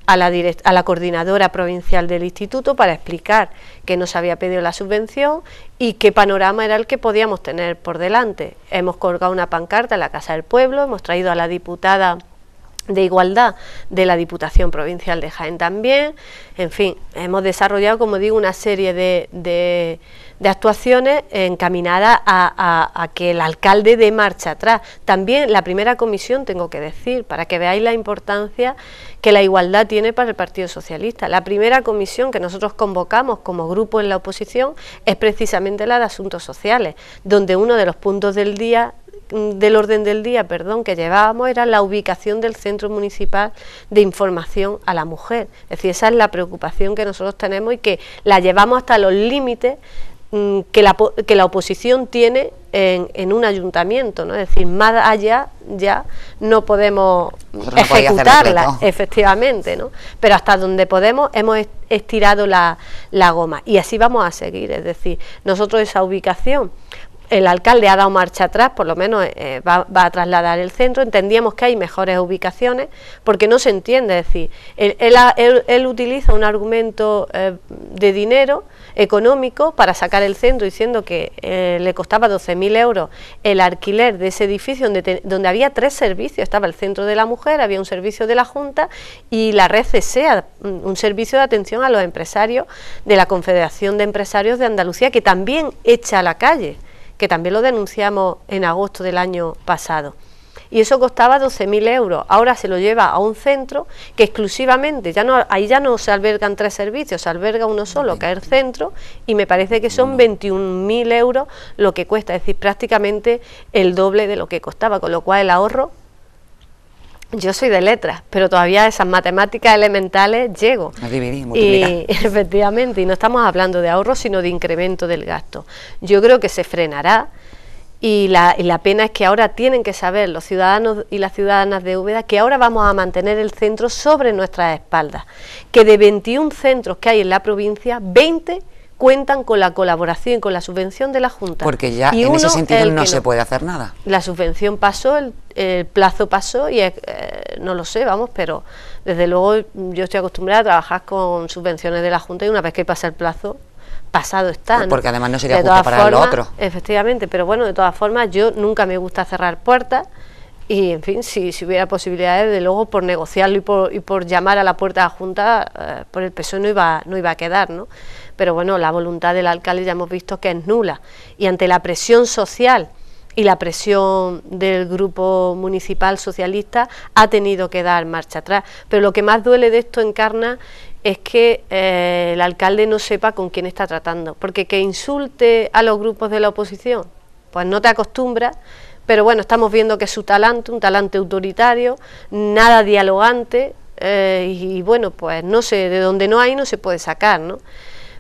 a la coordinadora provincial del instituto para explicar que no se había pedido la subvención y qué panorama era el que podíamos tener por delante. Hemos colgado una pancarta en la Casa del Pueblo, hemos traído a la diputada de Igualdad de la Diputación Provincial de Jaén también. En fin, hemos desarrollado, como digo, una serie de actuaciones encaminadas a que el alcalde dé marcha atrás. También la primera comisión, tengo que decir, para que veáis la importancia que la igualdad tiene para el Partido Socialista. La primera comisión que nosotros convocamos como grupo en la oposición es precisamente la de Asuntos Sociales, donde uno de los puntos del orden del día, que llevábamos era la ubicación del Centro Municipal de Información a la Mujer. Es decir, esa es la preocupación que nosotros tenemos y que la llevamos hasta los límites que la oposición tiene en un ayuntamiento, ¿no? Es decir, más allá ya no podemos ejecutarla, efectivamente, ¿no? Pero hasta donde podemos hemos estirado la goma y así vamos a seguir. Es decir, nosotros esa ubicación, el alcalde ha dado marcha atrás, por lo menos va a trasladar el centro. Entendíamos que hay mejores ubicaciones, porque no se entiende, es decir, él utiliza un argumento de dinero económico para sacar el centro, diciendo que le costaba 12.000 euros el alquiler de ese edificio donde había 3 servicios, estaba el Centro de la Mujer, había un servicio de la Junta y la red CSEA, un servicio de atención a los empresarios de la Confederación de Empresarios de Andalucía, que también echa a la calle, que también lo denunciamos en agosto del año pasado. Y eso costaba 12.000 euros, ahora se lo lleva a un centro que exclusivamente, ahí ya no se albergan 3 servicios, se alberga uno solo, que es el centro, y me parece que son 21.000 euros lo que cuesta, es decir, prácticamente el doble de lo que costaba, con lo cual el ahorro, yo soy de letras, pero todavía esas matemáticas elementales llego. Y efectivamente, y no estamos hablando de ahorro, sino de incremento del gasto. Yo creo que se frenará. Y la pena es que ahora tienen que saber los ciudadanos y las ciudadanas de Úbeda que ahora vamos a mantener el centro sobre nuestras espaldas, que de 21 centros que hay en la provincia, 20 cuentan con la colaboración y con la subvención de la Junta. Porque ya en ese sentido no se puede hacer nada. La subvención pasó, el plazo pasó y no lo sé, vamos, pero desde luego yo estoy acostumbrada a trabajar con subvenciones de la Junta y una vez que pasa el plazo, pasado está, ¿no? Porque además no sería justo para lo otro. Efectivamente, pero bueno, de todas formas, yo nunca me gusta cerrar puertas y, en fin, si hubiera posibilidades, de luego, por negociarlo y por llamar a la puerta de la Junta, por el PSOE no iba a quedar, ¿no? Pero bueno, la voluntad del alcalde ya hemos visto que es nula y ante la presión social y la presión del grupo municipal socialista ha tenido que dar marcha atrás. Pero lo que más duele de esto, Encarna, es que el alcalde no sepa con quién está tratando, porque que insulte a los grupos de la oposición, pues no te acostumbras, pero bueno, estamos viendo que es su talante, un talante autoritario, nada dialogante, y bueno, pues no sé, de donde no hay no se puede sacar, ¿no?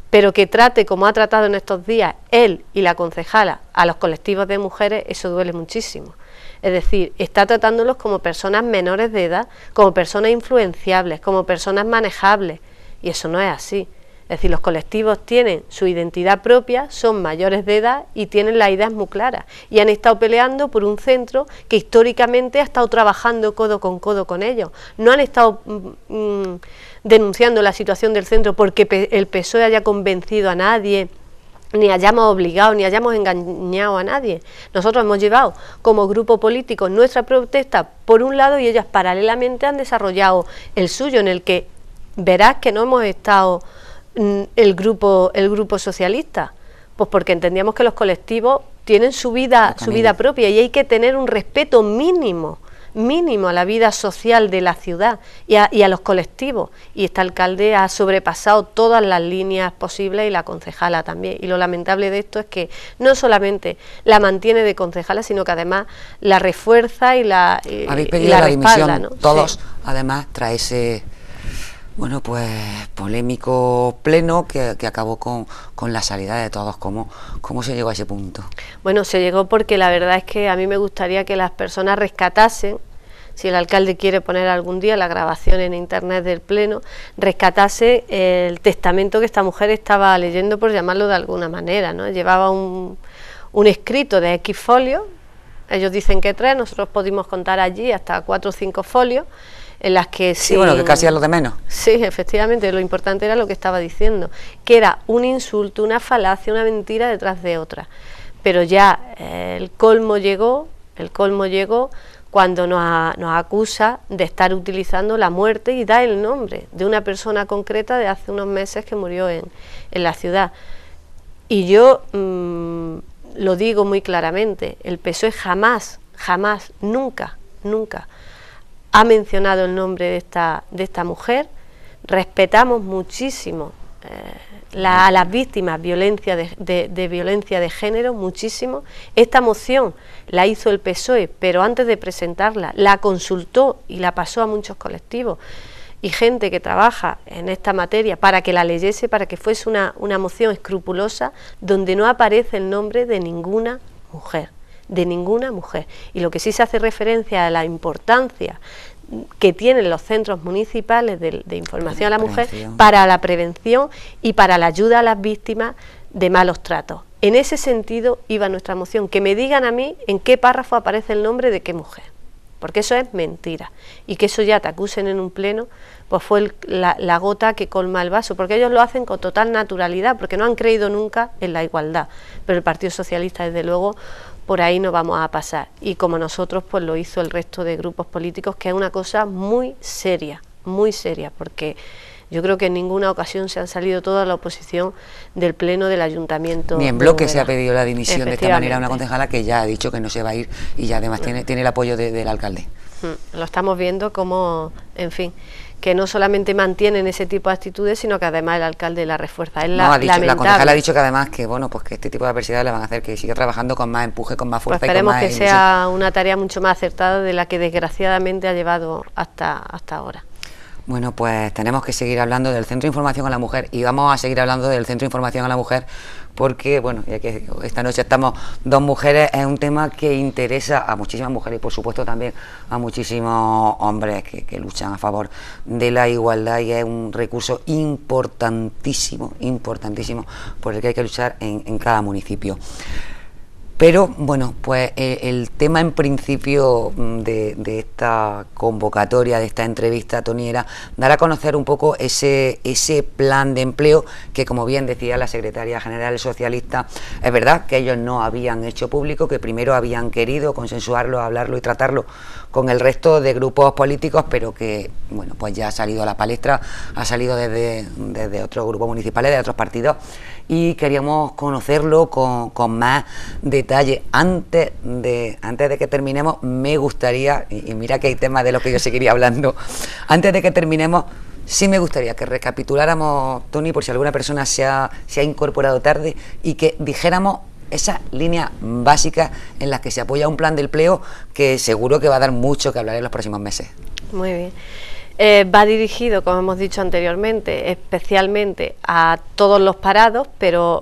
Pero que trate, como ha tratado en estos días, él y la concejala, a los colectivos de mujeres, eso duele muchísimo. Es decir, está tratándolos como personas menores de edad, como personas influenciables, como personas manejables, y eso no es así. Es decir, los colectivos tienen su identidad propia, son mayores de edad y tienen las ideas muy claras, y han estado peleando por un centro que históricamente ha estado trabajando codo con ellos. No han estado denunciando la situación del centro porque el PSOE haya convencido a nadie, ni hayamos obligado, ni hayamos engañado a nadie. Nosotros hemos llevado como grupo político nuestra protesta por un lado y ellas paralelamente han desarrollado el suyo, en el que verás que no hemos estado el grupo socialista, pues porque entendíamos que los colectivos tienen su vida propia y hay que tener un respeto mínimo a la vida social de la ciudad y a los colectivos, y este alcalde ha sobrepasado todas las líneas posibles y la concejala también, y lo lamentable de esto es que no solamente la mantiene de concejala, sino que además la refuerza y la respalda, dimisión, ¿no? todos, sí. Además trae ese, bueno, pues polémico pleno que acabó con la salida de todos. ¿Cómo se llegó a ese punto? Bueno, se llegó porque la verdad es que a mí me gustaría que las personas rescatasen, si el alcalde quiere poner algún día la grabación en internet del pleno, rescatase el testamento que esta mujer estaba leyendo, por llamarlo de alguna manera, ¿no? Llevaba un escrito de X folios, ellos dicen que 3, nosotros pudimos contar allí hasta 4 o 5 folios, en las que sí, bueno, que casi es lo de menos. Sí, efectivamente, lo importante era lo que estaba diciendo, que era un insulto, una falacia, una mentira detrás de otra. Pero ya el colmo llegó cuando nos acusa de estar utilizando la muerte y da el nombre de una persona concreta de hace unos meses que murió en la ciudad. Y yo lo digo muy claramente, el PSOE jamás, nunca ha mencionado el nombre de esta mujer. Respetamos muchísimo a las víctimas de violencia de género, muchísimo. Esta moción la hizo el PSOE, pero antes de presentarla la consultó y la pasó a muchos colectivos y gente que trabaja en esta materia para que la leyese, para que fuese una moción escrupulosa donde no aparece el nombre de ninguna mujer, y lo que sí se hace referencia a la importancia que tienen los centros municipales de información a la mujer para la prevención y para la ayuda a las víctimas de malos tratos. En ese sentido iba nuestra moción, que me digan a mí en qué párrafo aparece el nombre de qué mujer, porque eso es mentira, y que eso ya te acusen en un pleno, pues fue la gota que colma el vaso, porque ellos lo hacen con total naturalidad, porque no han creído nunca en la igualdad, pero el Partido Socialista, desde luego, por ahí no vamos a pasar, y como nosotros, pues lo hizo el resto de grupos políticos, que es una cosa muy seria, porque yo creo que en ninguna ocasión se han salido toda la oposición del pleno del ayuntamiento. Ni en bloque se ha pedido la dimisión de esta manera a una concejala que ya ha dicho que no se va a ir y ya además tiene el apoyo del alcalde. Lo estamos viendo como, en fin, que no solamente mantienen ese tipo de actitudes, sino que además el alcalde la refuerza. Es la concejala ha dicho que además que bueno, pues que este tipo de adversidades le van a hacer que siga trabajando con más empuje, con más fuerza, pues esperemos y con más que sea una tarea mucho más acertada de la que desgraciadamente ha llevado hasta ahora. Bueno, pues tenemos que seguir hablando del Centro de Información a la Mujer y vamos a seguir hablando del Centro de Información a la Mujer porque, bueno, ya que esta noche estamos dos mujeres, es un tema que interesa a muchísimas mujeres y por supuesto también a muchísimos hombres que luchan a favor de la igualdad y es un recurso importantísimo por el que hay que luchar en cada municipio. Pero bueno, pues el tema en principio de esta convocatoria, de esta entrevista, Toni, era dar a conocer un poco ese plan de empleo que, como bien decía la secretaria general socialista, es verdad que ellos no habían hecho público, que primero habían querido consensuarlo, hablarlo y tratarlo con el resto de grupos políticos, pero que bueno, pues ya ha salido a la palestra, ha salido desde otros grupos municipales, de otros partidos, y queríamos conocerlo con más detalle. Antes de que terminemos, me gustaría, y mira que hay temas de los que yo seguiría hablando, antes de que terminemos, sí me gustaría que recapituláramos, Toni, por si alguna persona se ha incorporado tarde, y que dijéramos esas líneas básicas en las que se apoya un plan de empleo que seguro que va a dar mucho que hablar en los próximos meses. Muy bien. Va dirigido, como hemos dicho anteriormente, especialmente a todos los parados, pero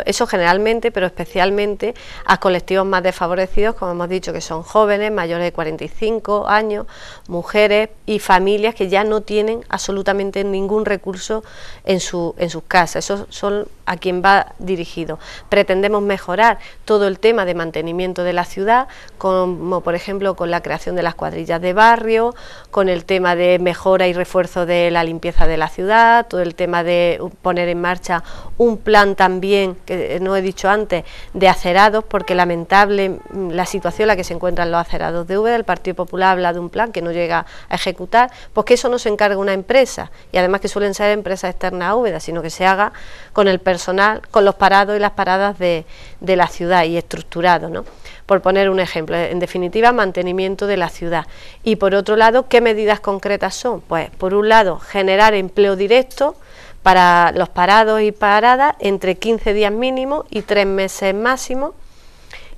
eso generalmente, pero especialmente a colectivos más desfavorecidos, como hemos dicho, que son jóvenes, mayores de 45 años, mujeres y familias que ya no tienen absolutamente ningún recurso en sus casas. Esos son a quien va dirigido. Pretendemos mejorar todo el tema de mantenimiento de la ciudad, como por ejemplo con la creación de las cuadrillas de barrio, con el tema de mejora y refuerzo de la limpieza de la ciudad, todo el tema de poner en marcha un plan también, que no he dicho antes, de acerados, porque lamentable la situación en la que se encuentran los acerados de Úbeda. El Partido Popular habla de un plan que no llega a ejecutar, pues que eso no se encarga una empresa, y además que suelen ser empresas externas a Úbeda, sino que se haga con el personal, con los parados y las paradas de la ciudad y estructurado, ¿no? Por poner un ejemplo, en definitiva, mantenimiento de la ciudad. Y por otro lado, ¿qué medidas concretas son? Pues por un lado, generar empleo directo para los parados y paradas entre 15 días mínimo y 3 meses máximo.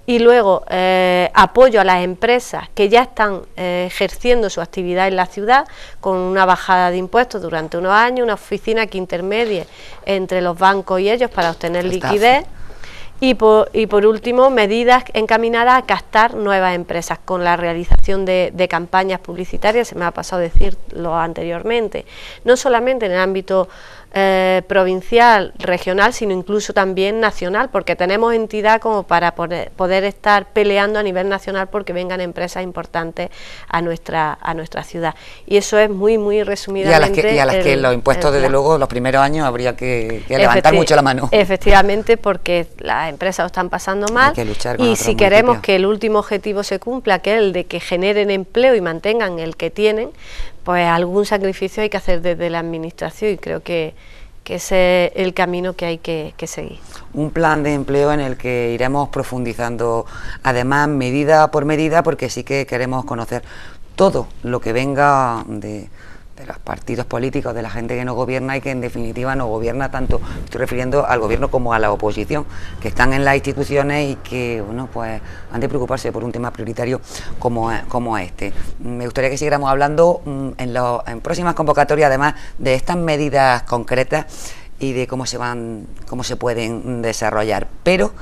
Y luego apoyo a las empresas que ya están ejerciendo su actividad en la ciudad con una bajada de impuestos durante unos años, una oficina que intermedie entre los bancos y ellos para obtener liquidez. Y por último, medidas encaminadas a captar nuevas empresas con la realización de campañas publicitarias, se me ha pasado decirlo anteriormente, no solamente en el ámbito provincial, regional, sino incluso también nacional, porque tenemos entidad como para poder estar peleando a nivel nacional porque vengan empresas importantes a nuestra ciudad. Y eso es muy resumidamente. Y a las que los impuestos, desde luego, los primeros años habría que levantar mucho la mano. Efectivamente, porque las empresas lo están pasando mal, y si queremos que el último objetivo se cumpla, que es el de que generen empleo y mantengan el que tienen, pues algún sacrificio hay que hacer desde la administración, y creo que ese es el camino que hay que seguir. Un plan de empleo en el que iremos profundizando, además, medida por medida, porque sí que queremos conocer todo lo que venga de los partidos políticos, de la gente que nos gobierna y que en definitiva nos gobierna tanto, estoy refiriendo al gobierno como a la oposición, que están en las instituciones y que, bueno, pues han de preocuparse por un tema prioritario como este. Me gustaría que siguiéramos hablando en próximas convocatorias, además, de estas medidas concretas y de cómo se pueden desarrollar, pero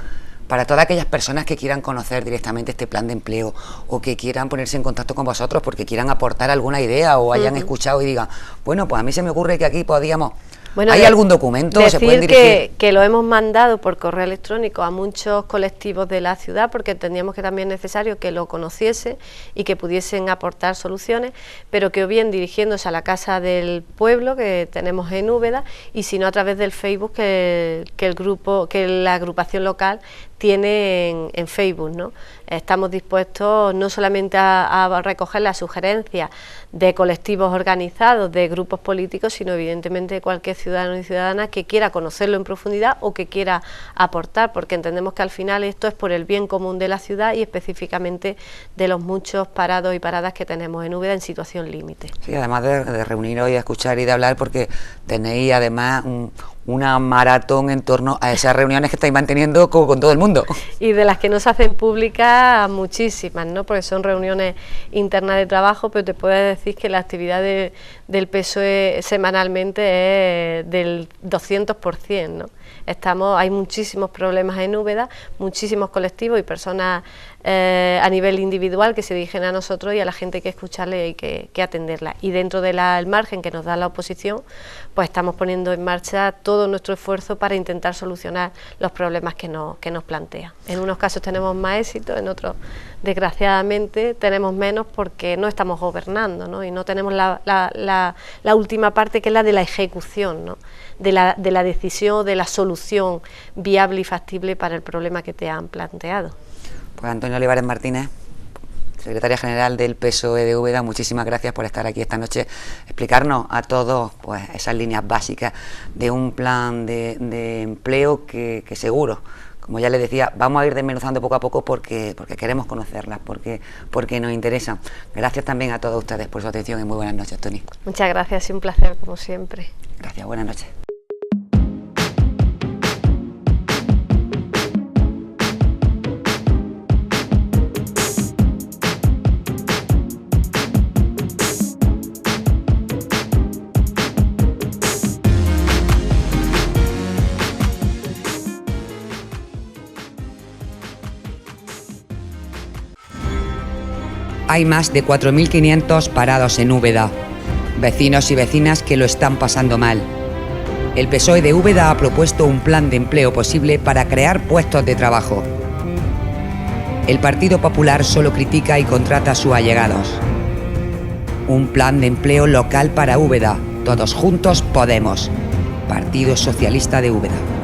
para todas aquellas personas que quieran conocer directamente este plan de empleo o que quieran ponerse en contacto con vosotros porque quieran aportar alguna idea o hayan escuchado y digan, bueno, pues a mí se me ocurre que aquí podíamos... Bueno, ¿hay algún documento? Decir, ¿se pueden dirigir? Que lo hemos mandado por correo electrónico a muchos colectivos de la ciudad, porque entendíamos que también es necesario que lo conociesen y que pudiesen aportar soluciones, pero que o bien dirigiéndose a la Casa del Pueblo que tenemos en Úbeda, y si no a través del Facebook que la agrupación local tiene en Facebook, ¿no? Estamos dispuestos no solamente a recoger las sugerencias de colectivos organizados, de grupos políticos, sino evidentemente de cualquier ciudadano y ciudadana que quiera conocerlo en profundidad o que quiera aportar, porque entendemos que al final esto es por el bien común de la ciudad y específicamente de los muchos parados y paradas que tenemos en Úbeda en situación límite. Sí, además de reuniros y de escuchar y de hablar, porque tenéis además una maratón en torno a esas reuniones que estáis manteniendo con todo el mundo. Y de las que no se hacen públicas, muchísimas, ¿no? Porque son reuniones internas de trabajo, pero te puedo decir que la actividad del PSOE semanalmente es del 200%, ¿no? Hay muchísimos problemas en Úbeda, muchísimos colectivos y personas a nivel individual que se dirigen a nosotros, y a la gente hay que escucharle y hay que atenderla. Y dentro del margen que nos da la oposición, pues estamos poniendo en marcha todo nuestro esfuerzo para intentar solucionar los problemas que nos plantea. En unos casos tenemos más éxito, en otros desgraciadamente tenemos menos porque no estamos gobernando, ¿no? Y no tenemos la última parte, que es la de la ejecución, ¿no? de la decisión, de la solución viable y factible para el problema que te han planteado. Pues Antonia Olivares Martínez, secretaria general del PSOE de Úbeda, muchísimas gracias por estar aquí esta noche, explicarnos a todos pues esas líneas básicas de un plan de empleo que seguro, como ya les decía, vamos a ir desmenuzando poco a poco porque queremos conocerlas, porque nos interesan. Gracias también a todos ustedes por su atención y muy buenas noches, Toni. Muchas gracias y un placer como siempre. Gracias, buenas noches. Hay más de 4.500 parados en Úbeda, vecinos y vecinas que lo están pasando mal. El PSOE de Úbeda ha propuesto un plan de empleo posible para crear puestos de trabajo. El Partido Popular solo critica y contrata a sus allegados. Un plan de empleo local para Úbeda. Todos juntos podemos. Partido Socialista de Úbeda.